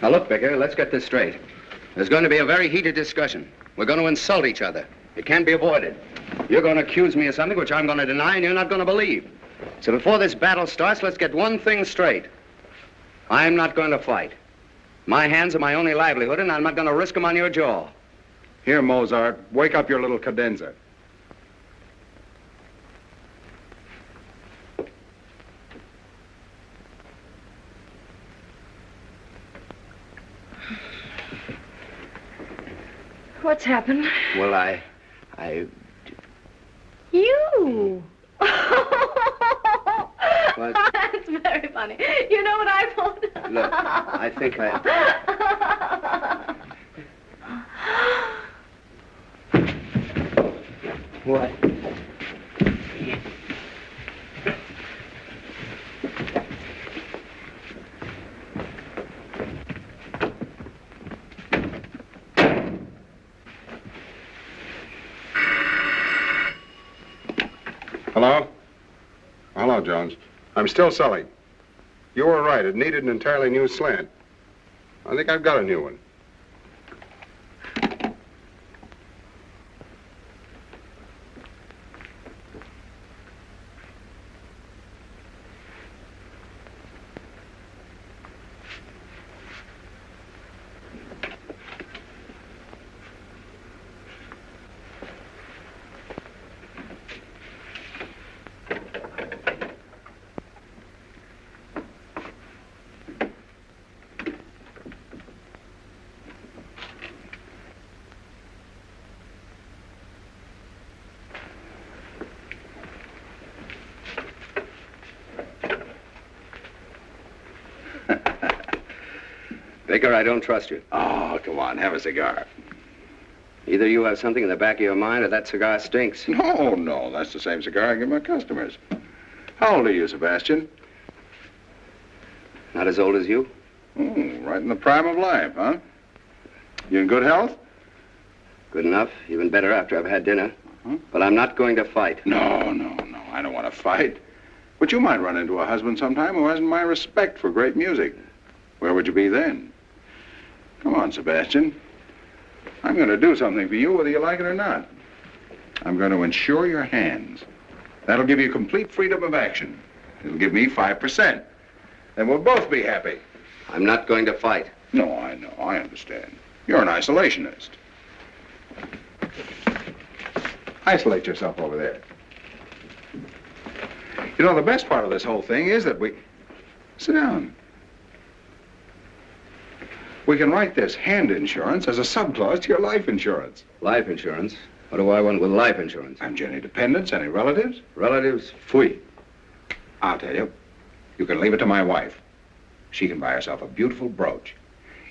Now, look, Baker, let's get this straight. There's going to be a very heated discussion. We're going to insult each other. It can't be avoided. You're going to accuse me of something which I'm going to deny and you're not going to believe. So before this battle starts, let's get one thing straight. I'm not going to fight. My hands are my only livelihood, and I'm not going to risk them on your jaw. Here, Mozart, wake up your little cadenza. What's happened? Well, I... You! What? That's very funny. You know what I thought? Look, I think What? Hello? Hello, Jones. I'm still selling. You were right. It needed an entirely new slant. I think I've got a new one. Baker, I don't trust you. Oh, come on. Have a cigar. Either you have something in the back of your mind or that cigar stinks. No. That's the same cigar I give my customers. How old are you, Sebastian? Not as old as you? Right in the prime of life, huh? You in good health? Good enough. Even better after I've had dinner. But I'm not going to fight. No. I don't want to fight. But you might run into a husband sometime who hasn't my respect for great music. Where would you be then? Come on, Sebastian. I'm going to do something for you, whether you like it or not. I'm going to insure your hands. That'll give you complete freedom of action. It'll give me 5%. Then we'll both be happy. I'm not going to fight. No, I know. I understand. You're an isolationist. Isolate yourself over there. You know, the best part of this whole thing is that we... Sit down. We can write this hand insurance as a subclause to your life insurance. Life insurance? What do I want with life insurance? Haven't you any dependents, any relatives? Relatives? Fui. I'll tell you. You can leave it to my wife. She can buy herself a beautiful brooch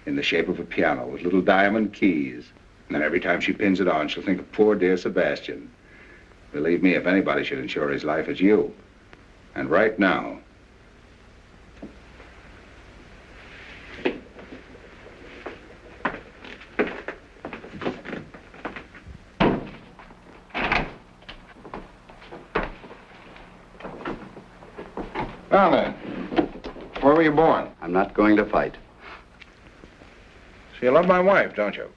in the shape of a piano with little diamond keys. And then every time she pins it on, she'll think of poor dear Sebastian. Believe me, if anybody should insure his life, it's you. And right now... Now then, where were you born? I'm not going to fight. So you love my wife, don't you?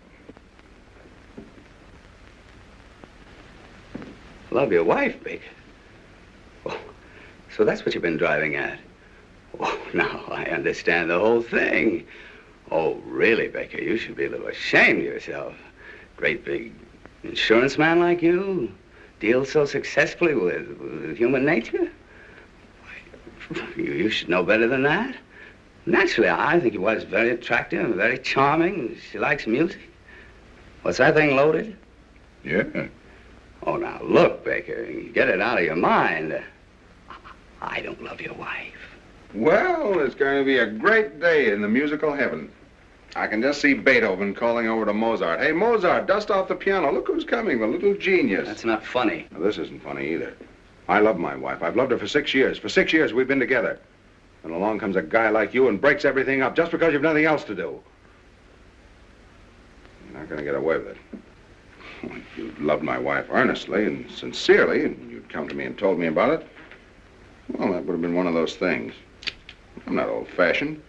Love your wife, Baker? Oh, so that's what you've been driving at. Oh, now I understand the whole thing. Oh, really, Baker, you should be a little ashamed of yourself. Great big insurance man like you deals so successfully with human nature. You should know better than that. Naturally, I think your wife's very attractive and very charming. She likes music. What's that thing loaded? Yeah. Oh, now, look, Baker, get it out of your mind. I don't love your wife. Well, it's going to be a great day in the musical heaven. I can just see Beethoven calling over to Mozart. Hey, Mozart, dust off the piano. Look who's coming, the little genius. That's not funny. Now, this isn't funny either. I love my wife. I've loved her for 6 years. For 6 years, we've been together. And along comes a guy like you and breaks everything up just because you've nothing else to do. You're not going to get away with it. If you'd loved my wife earnestly and sincerely, and you'd come to me and told me about it, well, that would have been one of those things. I'm not old-fashioned.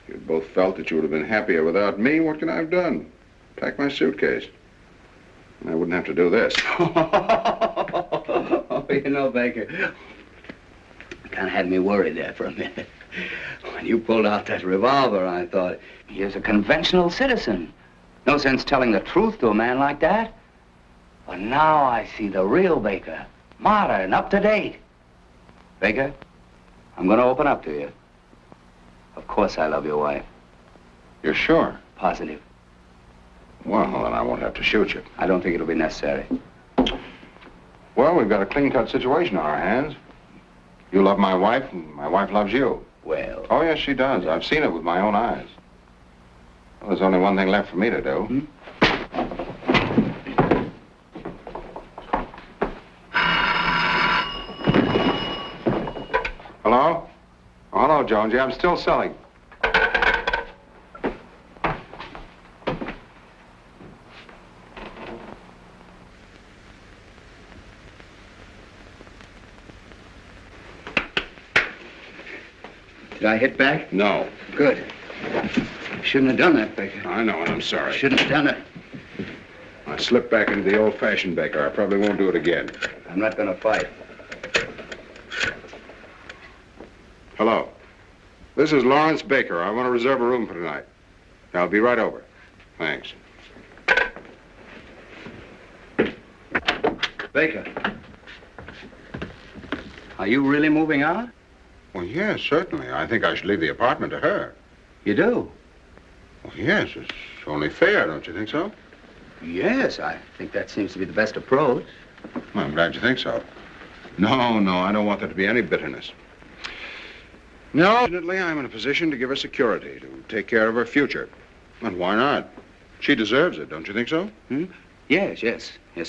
If you'd both felt that you would have been happier without me, what could I have done? Pack my suitcase. And I wouldn't have to do this. Oh, you know, Baker, kind of had me worried there for a minute. When you pulled out that revolver, I thought, here's a conventional citizen. No sense telling the truth to a man like that. But now I see the real Baker, modern, up to date. Baker, I'm going to open up to you. Of course I love your wife. You're sure? Positive. Well, then I won't have to shoot you. I don't think it'll be necessary. Well, we've got a clean-cut situation on our hands. You love my wife, and my wife loves you. Well... Oh, yes, she does. I've seen it with my own eyes. Well, there's only one thing left for me to do. Hello? Oh, hello, Jonesy. I'm still selling. Did I hit back? No. Good. Shouldn't have done that, Baker. I know, and I'm sorry. Shouldn't have done it. I slipped back into the old-fashioned, Baker. I probably won't do it again. I'm not going to fight. Hello. This is Lawrence Baker. I want to reserve a room for tonight. I'll be right over. Thanks. Baker. Are you really moving out? Well, yes, certainly. I think I should leave the apartment to her. You do? Well, yes, it's only fair, don't you think so? Yes, I think that seems to be the best approach. Well, I'm glad you think so. No, I don't want there to be any bitterness. No, fortunately, I'm in a position to give her security, to take care of her future. And why not? She deserves it, don't you think so? Yes,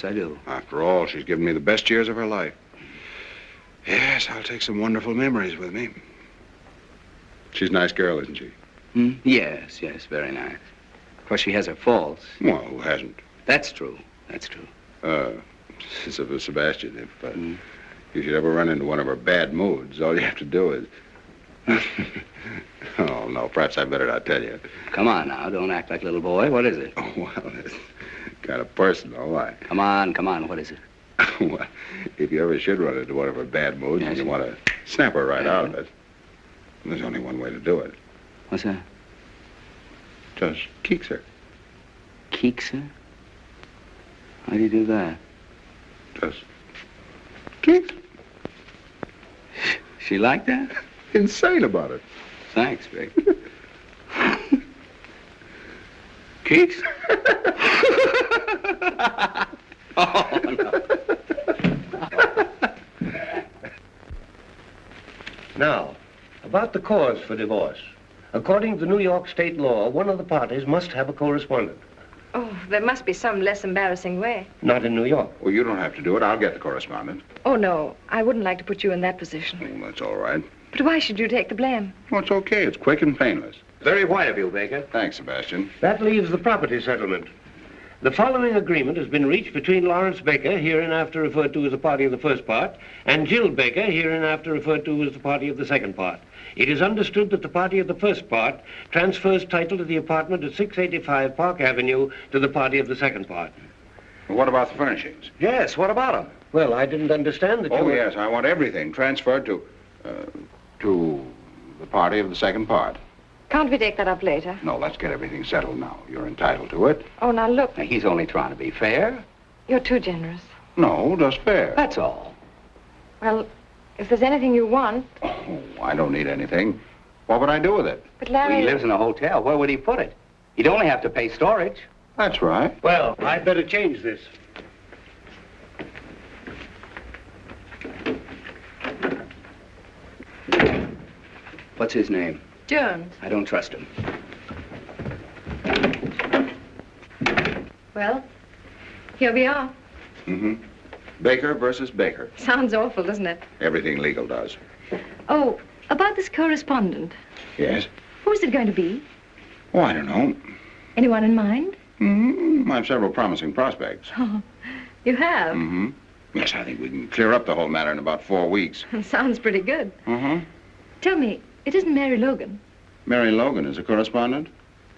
I do. After all, she's given me the best years of her life. Yes, I'll take some wonderful memories with me. She's a nice girl, isn't she? Yes, very nice. Of course, she has her faults. Well, who hasn't? That's true. Sebastian, if you should ever run into one of her bad moods, all you have to do is... Oh, no, perhaps I better not tell you. Come on now, don't act like a little boy. What is it? Oh, well, it's kind of personal. Why? Come on, what is it? Well, if you ever should run into one of her bad moods and you want to snap her right out of it, there's only one way to do it. What's that? Just keeks her. Keeks her? How do you do that? Just keeks her. She like that? Insane about it. Thanks, Vic. Keeks? Oh, no. Now, about the cause for divorce. According to New York state law, one of the parties must have a correspondent. Oh, there must be some less embarrassing way. Not in New York. Well, you don't have to do it. I'll get the correspondent. Oh, no. I wouldn't like to put you in that position. Well, that's all right. But why should you take the blame? Well, it's okay. It's quick and painless. Very white of you, Baker. Thanks, Sebastian. That leaves the property settlement. The following agreement has been reached between Lawrence Baker, hereinafter referred to as the party of the first part, and Jill Baker, hereinafter referred to as the party of the second part. It is understood that the party of the first part transfers title to the apartment at 685 Park Avenue to the party of the second part. What about the furnishings? Yes, what about them? Well, I didn't understand that you Oh, were... yes, I want everything transferred to the party of the second part. Can't we take that up later? No, let's get everything settled now. You're entitled to it. Oh, now look. Now, he's only trying to be fair. You're too generous. No, just fair. That's all. Well, if there's anything you want... Oh, I don't need anything. What would I do with it? But Larry... He lives in a hotel. Where would he put it? He'd only have to pay storage. That's right. Well, I'd better change this. What's his name? Jones. I don't trust him. Well, here we are. Mm-hmm. Baker versus Baker. Sounds awful, doesn't it? Everything legal does. Oh, about this correspondent. Yes? Who's it going to be? Oh, I don't know. Anyone in mind? Mm-hmm. I have several promising prospects. Oh, you have? Mm-hmm. Yes, I think we can clear up the whole matter in about 4 weeks. Sounds pretty good. Mm-hmm. Tell me, it isn't Mary Logan? Mary Logan is a correspondent?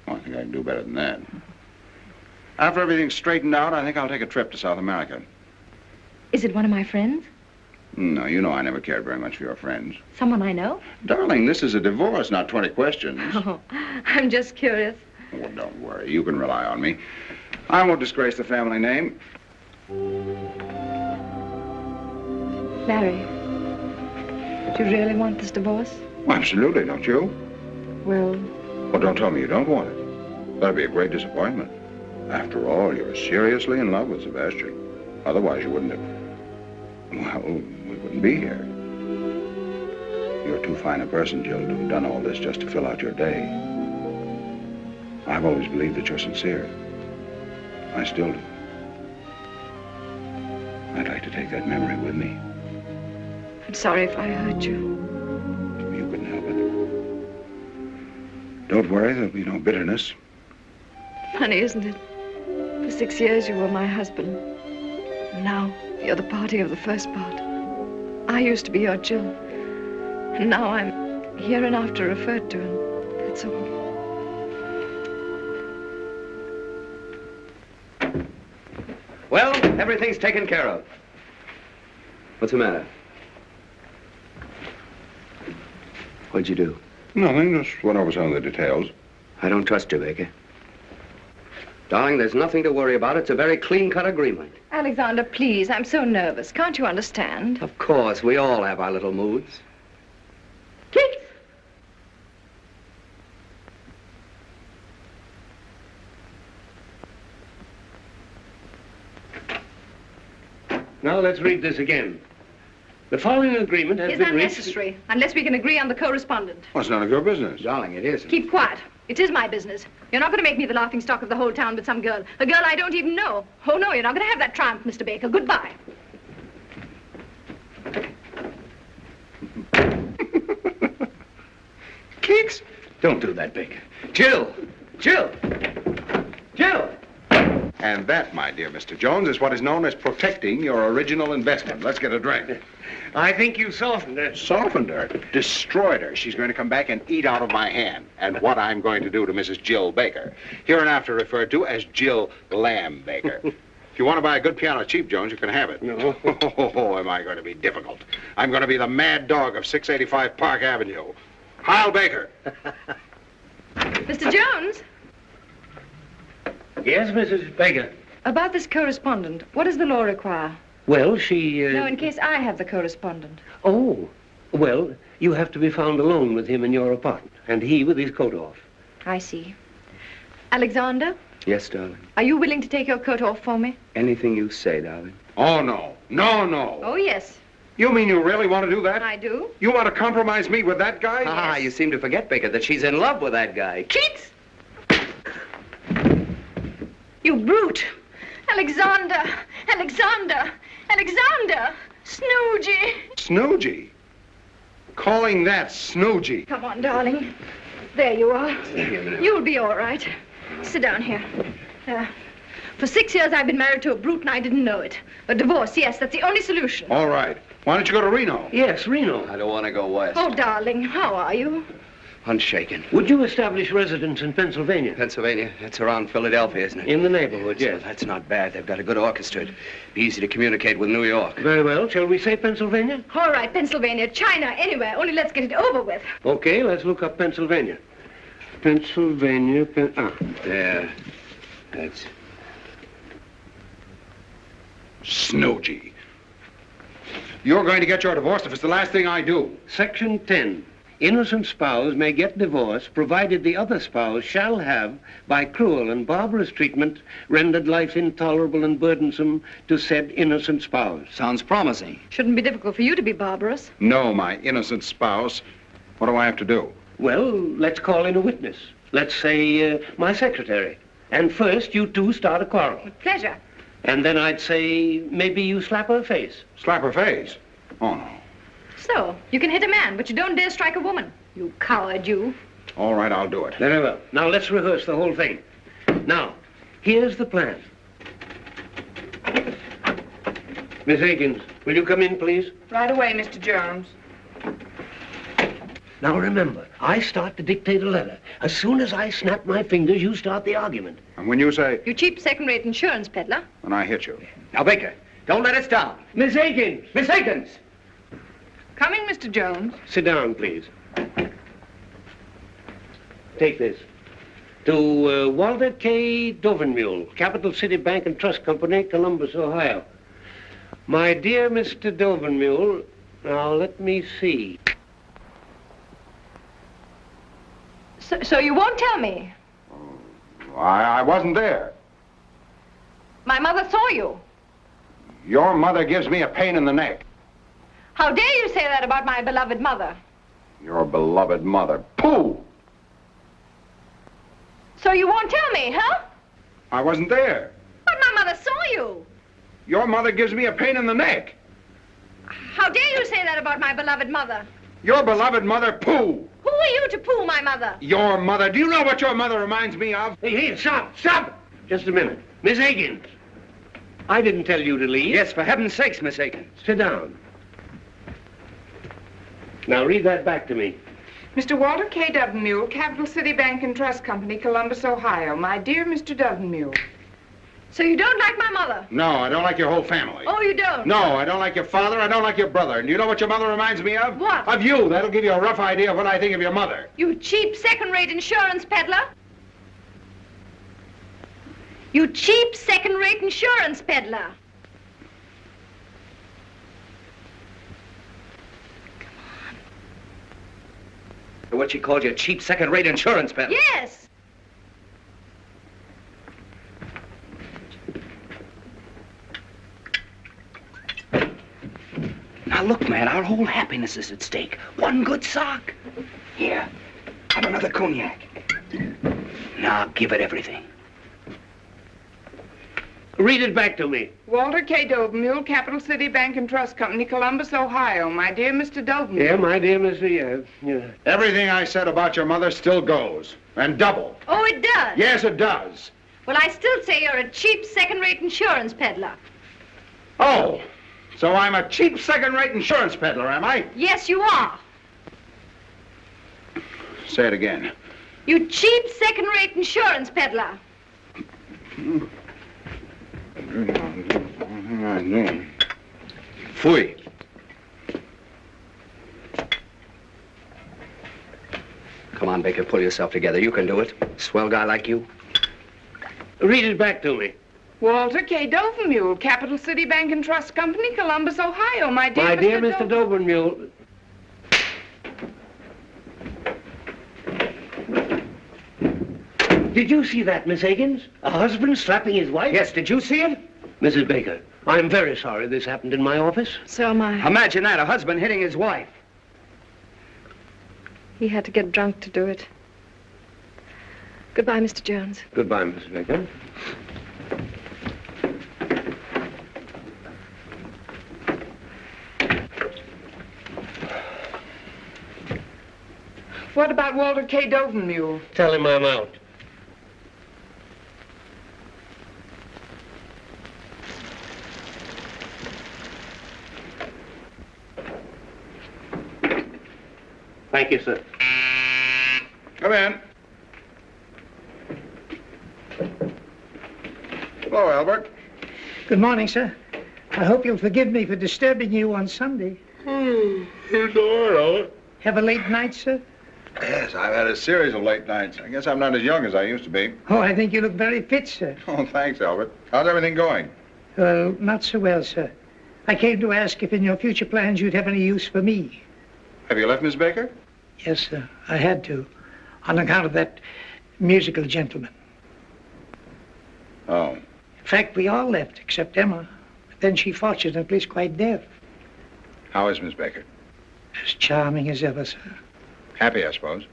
Oh, I think I can do better than that. After everything's straightened out, I think I'll take a trip to South America. Is it one of my friends? No, you know I never cared very much for your friends. Someone I know? Darling, this is a divorce, not 20 questions. Oh, I'm just curious. Oh, don't worry. You can rely on me. I won't disgrace the family name. Larry, do you really want this divorce? Well, absolutely, don't you? Well... Well, don't tell me you don't want it. That'd be a great disappointment. After all, you're seriously in love with Sebastian. Otherwise, you wouldn't have... Well, we wouldn't be here. You're too fine a person, Jill, to have done all this just to fill out your day. I've always believed that you're sincere. I still do. I'd like to take that memory with me. I'm sorry if I hurt you. You couldn't help it. Don't worry, there'll be no bitterness. Funny, isn't it? For 6 years you were my husband. And now you're the party of the first part. I used to be your Jill. And now I'm hereinafter referred to, and that's all. Well, everything's taken care of. What's the matter? What'd you do? Nothing, just went over some of the details. I don't trust you, Baker. Darling, there's nothing to worry about. It's a very clean-cut agreement. Alexander, please, I'm so nervous. Can't you understand? Of course, we all have our little moods. Keith! Now let's read this again. The following agreement has Is been reached... unnecessary, unless we can agree on the correspondent. Well, it's none of your business. Darling, it isn't. Keep quiet. It is my business. You're not going to make me the laughingstock of the whole town with some girl. A girl I don't even know. Oh, no, you're not going to have that triumph, Mr. Baker. Goodbye. Keeks? Don't do that, Baker. Jill! Jill! Jill! And that, my dear Mr. Jones, is what is known as protecting your original investment. Let's get a drink. I think you softened her. Softened her, destroyed her. She's going to come back and eat out of my hand. And what I'm going to do to Mrs. Jill Baker, hereinafter referred to as Jill Lamb Baker. If you want to buy a good piano cheap, Jones, you can have it. No. Oh, am I going to be difficult? I'm going to be the mad dog of 685 Park Avenue. Heil Baker. Mr. Jones? Yes, Mrs. Baker. About this correspondent, what does the law require? Well, she... No, in case I have the correspondent. Oh, well, you have to be found alone with him in your apartment, and he with his coat off. I see. Alexander, Yes, darling. are you willing to take your coat off for me? Anything you say, darling. Oh, no. No, no. Oh, yes, You mean you really want to do that? I do. You want to compromise me with that guy? Ah, you seem to forget, Baker, that she's in love with that guy. Keats! You brute! Alexander! Alexander! Alexander! Snoogey! Snoogey? Calling that Snoogey? Come on, darling. There you are. You'll be all right. Sit down here. For 6 years, I've been married to a brute, and I didn't know it. A divorce, yes, that's the only solution. All right. Why don't you go to Reno? Yes, Reno. I don't want to go west. Oh, darling, how are you? Unshaken. Would you establish residence in Pennsylvania? Pennsylvania? That's around Philadelphia, isn't it? In the neighborhood, yes. Well, that's not bad. They've got a good orchestra. It'd be easy to communicate with New York. Very well. Shall we say Pennsylvania? All right, Pennsylvania, China, anywhere. Only let's get it over with. Okay, let's look up Pennsylvania. Pennsylvania, There. That's... Snoogy. You're going to get your divorce if it's the last thing I do. Section 10. Innocent spouse may get divorced provided the other spouse shall have, by cruel and barbarous treatment, rendered life intolerable and burdensome to said innocent spouse. Sounds promising. Shouldn't be difficult for you to be barbarous. No, my innocent spouse. What do I have to do? Well, let's call in a witness. Let's say my secretary. And first, you two start a quarrel. With pleasure. And then I'd say maybe you slap her face. Slap her face? Oh, no. So, you can hit a man, but you don't dare strike a woman. You coward, you. All right, I'll do it. Very well. Now, let's rehearse the whole thing. Now, here's the plan. Miss Higgins, will you come in, please? Right away, Mr. Jones. Now, remember, I start to dictate a letter. As soon as I snap my fingers, you start the argument. And when you say... You cheap second-rate insurance peddler. When I hit you. Now, Baker, don't let us down. Miss Higgins! Miss Higgins! Coming, Mr. Jones. Sit down, please. Take this. To Walter K. Dovenmule, Capital City Bank and Trust Company, Columbus, Ohio. My dear Mr. Dovenmule, now let me see. So you won't tell me? I wasn't there. My mother saw you. Your mother gives me a pain in the neck. How dare you say that about my beloved mother? Your beloved mother. Pooh! So you won't tell me, huh? I wasn't there. But my mother saw you. Your mother gives me a pain in the neck. How dare you say that about my beloved mother? Your beloved mother. Pooh! Who are you to poo my mother? Your mother. Do you know what your mother reminds me of? Hey, stop! Just a minute. Miss Higgins, I didn't tell you to leave. Yes, for heaven's sakes, Miss Higgins. Sit down. Now, read that back to me. Mr. Walter K. Dovenmule, Capital City Bank and Trust Company, Columbus, Ohio. My dear Mr. Dovenmule. So you don't like my mother? No, I don't like your whole family. Oh, you don't? No, I don't like your father, I don't like your brother. And you know what your mother reminds me of? What? Of you. That'll give you a rough idea of what I think of your mother. You cheap second-rate insurance peddler. You cheap second-rate insurance peddler. What she called you, cheap second-rate insurance peddler. Yes. Now, look, man, our whole happiness is at stake. One good sock. Here, have another cognac. Now, give it everything. Read it back to me. Walter K. Dovenmule, Capital City Bank and Trust Company, Columbus, Ohio. My dear Mr. Dovenmule. Yeah, my dear Mr. Yeah. Everything I said about your mother still goes. And double. Oh, it does? Yes, it does. Well, I still say you're a cheap second-rate insurance peddler. Oh, so I'm a cheap second-rate insurance peddler, am I? Yes, you are. Say it again. You cheap second-rate insurance peddler. Fui. Come on, Baker, pull yourself together. You can do it. Swell guy like you. Read it back to me. Walter K. Dovenmule, Capital City Bank and Trust Company, Columbus, Ohio. My dear Mr. Dovenmule. Did you see that, Miss Higgins? A husband slapping his wife? Yes, did you see it? Mrs. Baker, I'm very sorry this happened in my office. So am I. Imagine that, a husband hitting his wife. He had to get drunk to do it. Goodbye, Mr. Jones. Goodbye, Mrs. Baker. What about Walter K. Dovenmule? Tell him I'm out. Thank you, sir. Come in. Hello, Albert. Good morning, sir. I hope you'll forgive me for disturbing you on Sunday. It's all right, Albert. Have a late night, sir? Yes, I've had a series of late nights. I guess I'm not as young as I used to be. Oh, I think you look very fit, sir. Oh, thanks, Albert. How's everything going? Well, not so well, sir. I came to ask if in your future plans you'd have any use for me. Have you left Miss Baker? Yes, sir. I had to, on account of that musical gentleman. Oh. In fact, we all left, except Emma. But then she fortunately is quite deaf. How is Miss Baker? As charming as ever, sir. Happy, I suppose.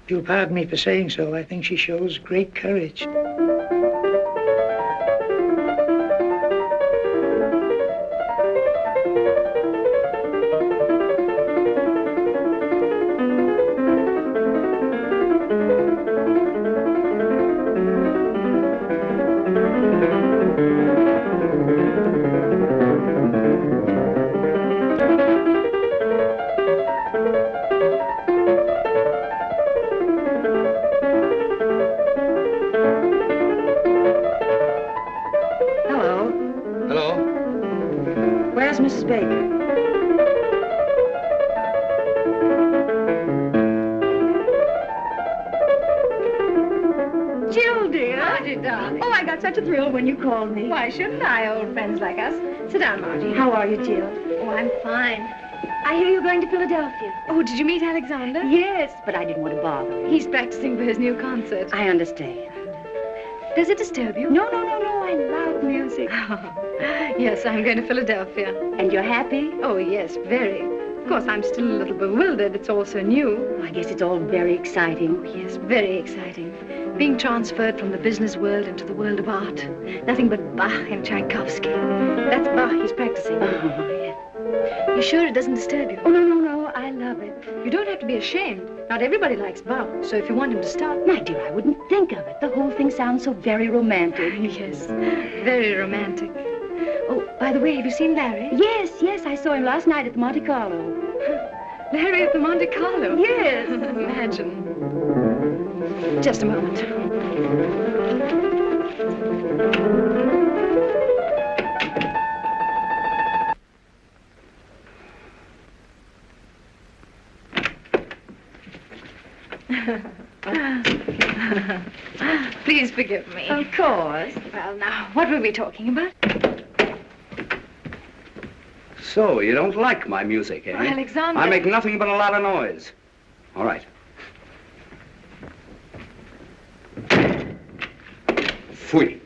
If you'll pardon me for saying so, I think she shows great courage. Mrs. Baker. Jill, dear. Margie, darling. Oh, I got such a thrill when you called me. Why shouldn't I, old friends like us? Sit down, Margie. How are you, Jill? Oh, I'm fine. I hear you're going to Philadelphia. Oh, did you meet Alexander? Yes, but I didn't want to bother him. He's practicing for his new concert. I understand. Does it disturb you? No. I love music. Yes, I'm going to Philadelphia. And you're happy? Oh, yes, very. Of course, I'm still a little bewildered. It's all so new. Oh, I guess it's all very exciting. Oh, yes, very exciting. Being transferred from the business world into the world of art. Nothing but Bach and Tchaikovsky. That's Bach he's practicing. Oh, yes. You sure it doesn't disturb you? Oh, no. I love it. You don't have to be ashamed. Not everybody likes Bach, so if you want him to stop... My dear, I wouldn't think of it. The whole thing sounds so very romantic. Yes, very romantic. Oh, by the way, have you seen Larry? Yes. I saw him last night at the Monte Carlo. Larry at the Monte Carlo? Yes. Imagine. Just a moment. Please forgive me. Of course. Well, now, what were we talking about? So, you don't like my music, eh? Oh, Alexander. I make nothing but a lot of noise. All right. Fui.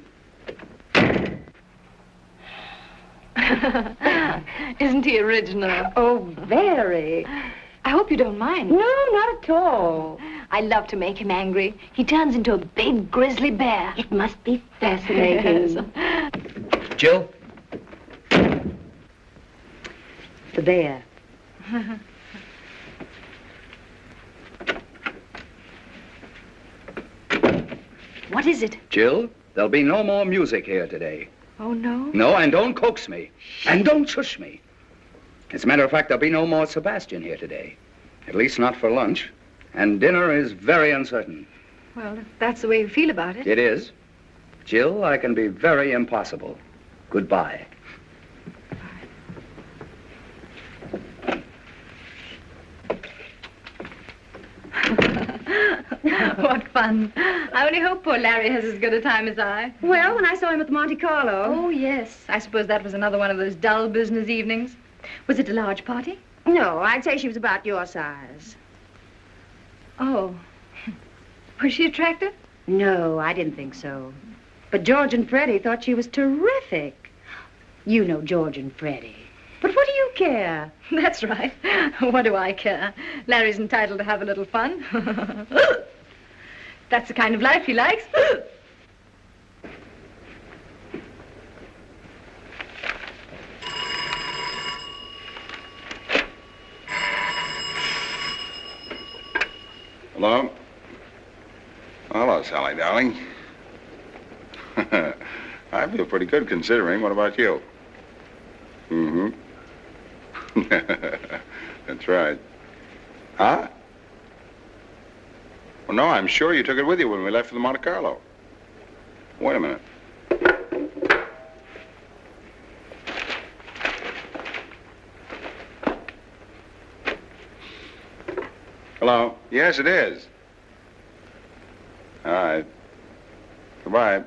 Isn't he original? Oh, very. I hope you don't mind. No, not at all. I love to make him angry. He turns into a big grizzly bear. It must be fascinating. Jill? The bear. What is it? Jill, there'll be no more music here today. Oh, no? No, and don't coax me. And don't shush me. As a matter of fact, there'll be no more Sebastian here today. At least not for lunch. And dinner is very uncertain. Well, if that's the way you feel about it. It is. Jill, I can be very impossible. Goodbye. What fun. I only hope poor Larry has as good a time as I. Well, when I saw him at the Monte Carlo. Oh, yes. I suppose that was another one of those dull business evenings. Was it a large party? No, I'd say she was about your size. Oh. Was she attractive? No, I didn't think so. But George and Freddie thought she was terrific. You know George and Freddie. But what do you care? That's right. What do I care? Larry's entitled to have a little fun. That's the kind of life he likes. Hello? Hello, Sally, darling. I feel pretty good considering. What about you? Mm-hmm. That's right. Huh? Well, no, I'm sure you took it with you when we left for the Monte Carlo. Wait a minute. Hello? Yes, it is. All right. Goodbye.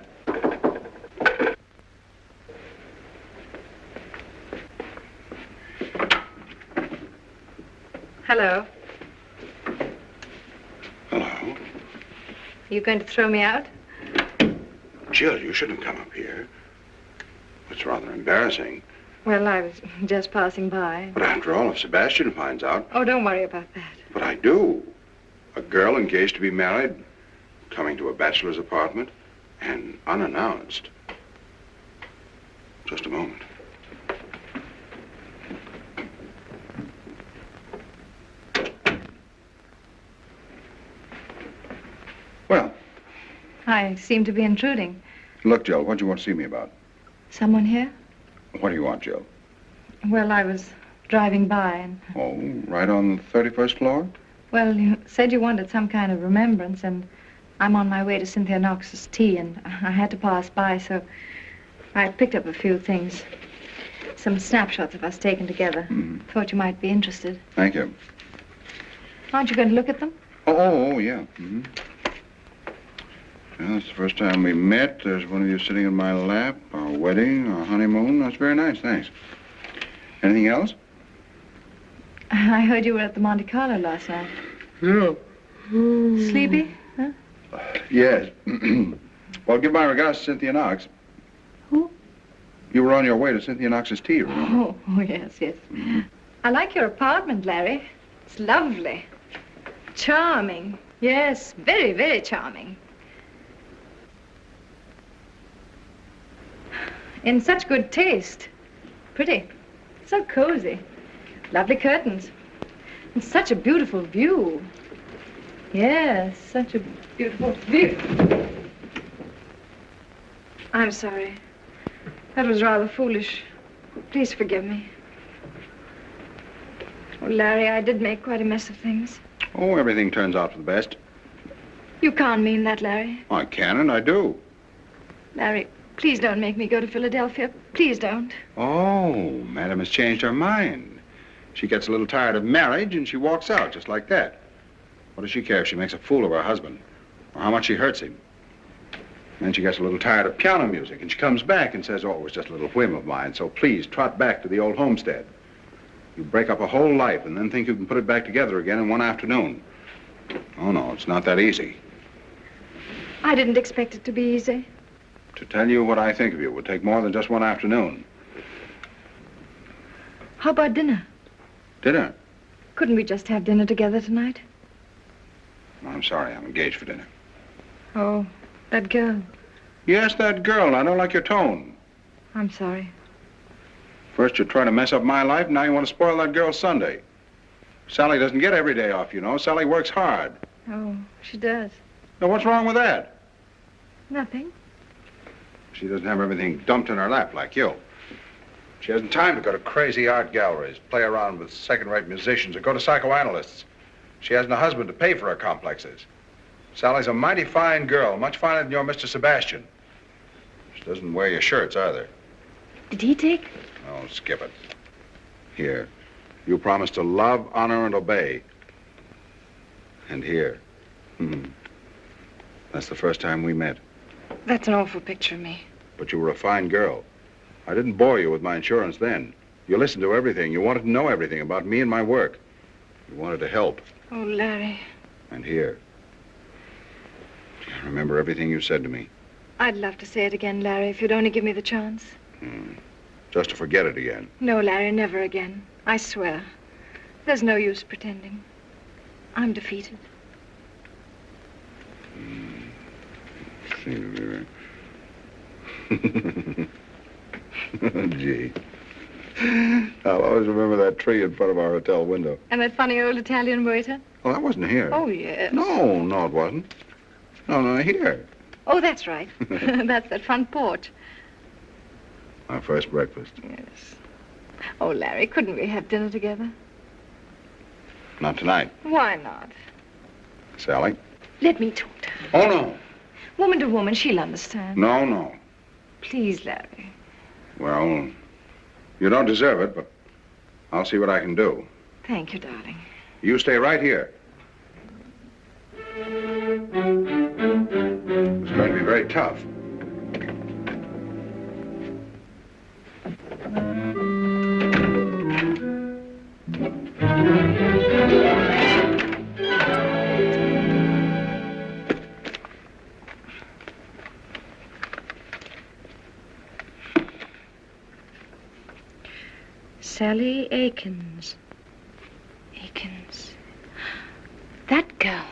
Hello. Hello. Are you going to throw me out? Jill, you shouldn't have come up here. It's rather embarrassing. Well, I was just passing by. But after all, if Sebastian finds out... Oh, don't worry about that. But I do. A girl engaged to be married, coming to a bachelor's apartment, and unannounced. Just a moment. Well. I seem to be intruding. Look, Jill, what do you want to see me about? Someone here? What do you want, Jill? Well, I was driving by and... Oh, right on the 31st floor? Well, you said you wanted some kind of remembrance, and I'm on my way to Cynthia Knox's tea, and I had to pass by, so I picked up a few things. Some snapshots of us taken together. Thought you might be interested. Thank you. Aren't you going to look at them? Oh, yeah. Well, it's the first time we met. There's one of you sitting in my lap. Our wedding, our honeymoon. That's very nice, thanks. Anything else? I heard you were at the Monte Carlo last night. Yeah. Sleepy? Huh? Yes. Well, give my regards to Cynthia Knox. Who? You were on your way to Cynthia Knox's tea, remember? Oh, yes. I like your apartment, Larry. It's lovely. Charming. Yes, very, very charming. In such good taste. Pretty. So cozy. Lovely curtains. And such a beautiful view. Yes, such a beautiful view. I'm sorry. That was rather foolish. Please forgive me. Oh, Larry, I did make quite a mess of things. Oh, everything turns out for the best. You can't mean that, Larry. I can and I do. Larry, please don't make me go to Philadelphia. Please don't. Oh, Madam has changed her mind. She gets a little tired of marriage and she walks out just like that. What does she care if she makes a fool of her husband or how much she hurts him? Then she gets a little tired of piano music and she comes back and says, oh, it was just a little whim of mine, so please trot back to the old homestead. You break up a whole life and then think you can put it back together again in one afternoon. Oh, no, it's not that easy. I didn't expect it to be easy. To tell you what I think of you would take more than just one afternoon. How about dinner? Dinner? Couldn't we just have dinner together tonight? I'm sorry, I'm engaged for dinner. Oh, that girl. Yes, that girl. I don't like your tone. I'm sorry. First you try to mess up my life, now you want to spoil that girl's Sunday. Sally doesn't get every day off, you know. Sally works hard. Oh, she does. Now, what's wrong with that? Nothing. She doesn't have everything dumped in her lap like you. She hasn't time to go to crazy art galleries, play around with second-rate musicians, or go to psychoanalysts. She hasn't a husband to pay for her complexes. Sally's a mighty fine girl, much finer than your Mr. Sebastian. She doesn't wear your shirts either. Did he take? Oh, skip it. Here, you promise to love, honor, and obey. And here, that's the first time we met. That's an awful picture of me. But you were a fine girl. I didn't bore you with my insurance then. You listened to everything. You wanted to know everything about me and my work. You wanted to help. Oh, Larry. And here. I remember everything you said to me. I'd love to say it again, Larry, if you'd only give me the chance. Just to forget it again. No, Larry, never again. I swear. There's no use pretending. I'm defeated. Gee. I'll always remember that tree in front of our hotel window. And that funny old Italian waiter? Oh, that wasn't here. Oh, yes. No, it wasn't. No, here. Oh, that's right. That's that front porch. Our first breakfast. Yes. Oh, Larry, couldn't we have dinner together? Not tonight. Why not? Sally, Let me talk to her. Oh, no. Woman to woman, she'll understand. No, no. Please, Larry. Well, you don't deserve it, but I'll see what I can do. Thank you, darling. You stay right here. It's going to be very tough. Sally Akins. Akins. That girl.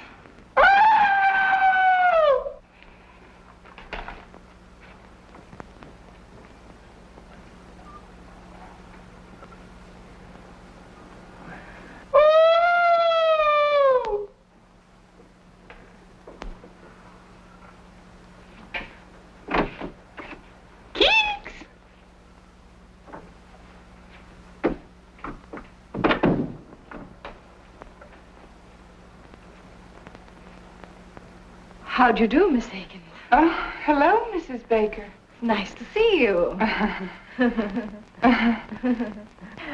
How'd you do, Miss Akins? Oh, hello, Mrs. Baker. Nice to see you.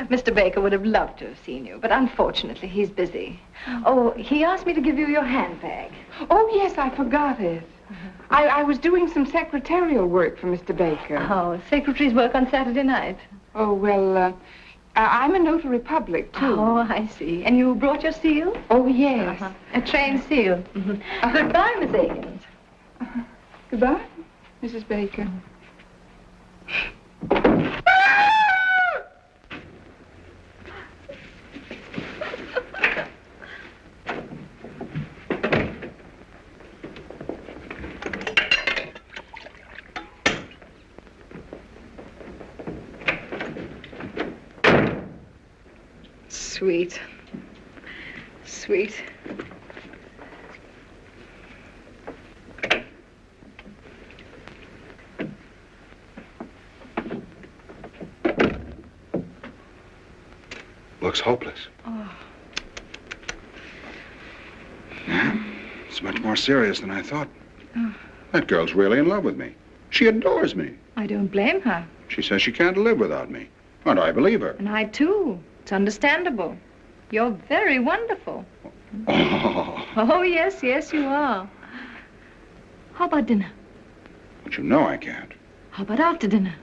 Mr. Baker would have loved to have seen you, but unfortunately he's busy. Oh, he asked me to give you your handbag. Oh, yes, I forgot it. I was doing some secretarial work for Mr. Baker. Oh, secretaries work on Saturday night. Oh, well, I'm a notary public, too. Oh, I see. And you brought your seal? Oh, yes. A trained seal. Goodbye, Miss Akins. Goodbye, Mrs. Baker. Sweet. Sweet. Looks hopeless. Oh. Yeah, it's much more serious than I thought. Oh. That girl's really in love with me. She adores me. I don't blame her. She says she can't live without me. And I believe her. And I, too. It's understandable. You're very wonderful. Oh. Oh, yes, yes, you are. How about dinner? But you know I can't. How about after dinner?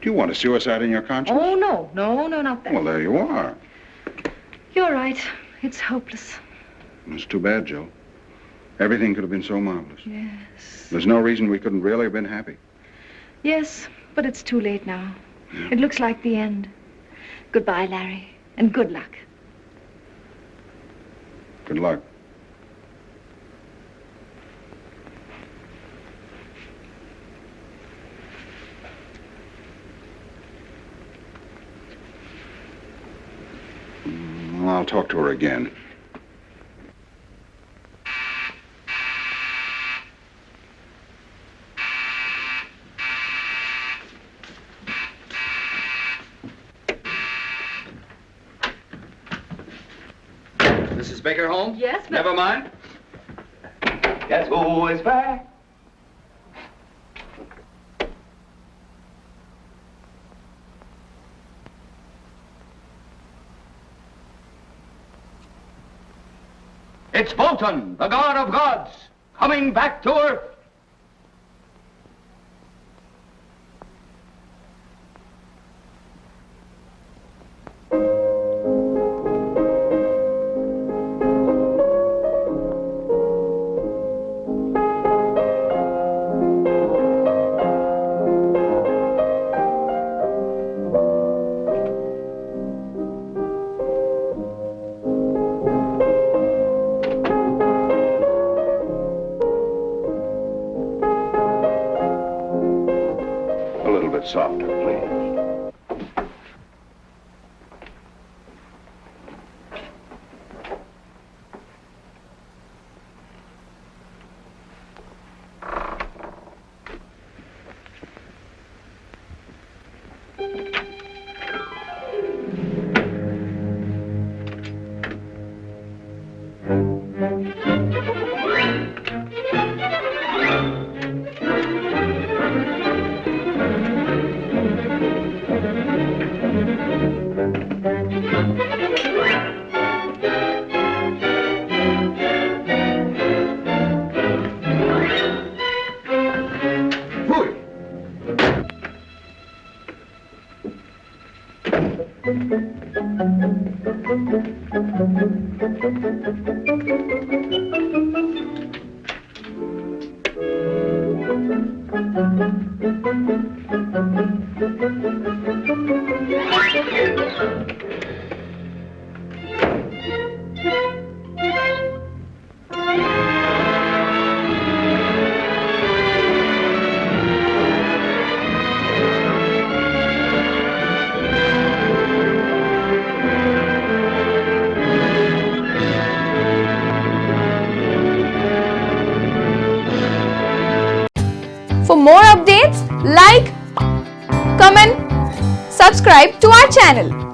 Do you want a suicide in your conscience? Oh, no, not that. Well, there you are. You're right. It's hopeless. It's too bad, Jill. Everything could have been so marvelous. Yes. There's no reason we couldn't really have been happy. Yes, but it's too late now. Yeah. It looks like the end. Goodbye, Larry, and good luck. Good luck. I'll talk to her again. Mrs. Baker home? Yes, but... Never mind. Guess who is back? It's Wotan, the god of gods, coming back to Earth. Softer, please. For more updates, like, comment, subscribe to our channel.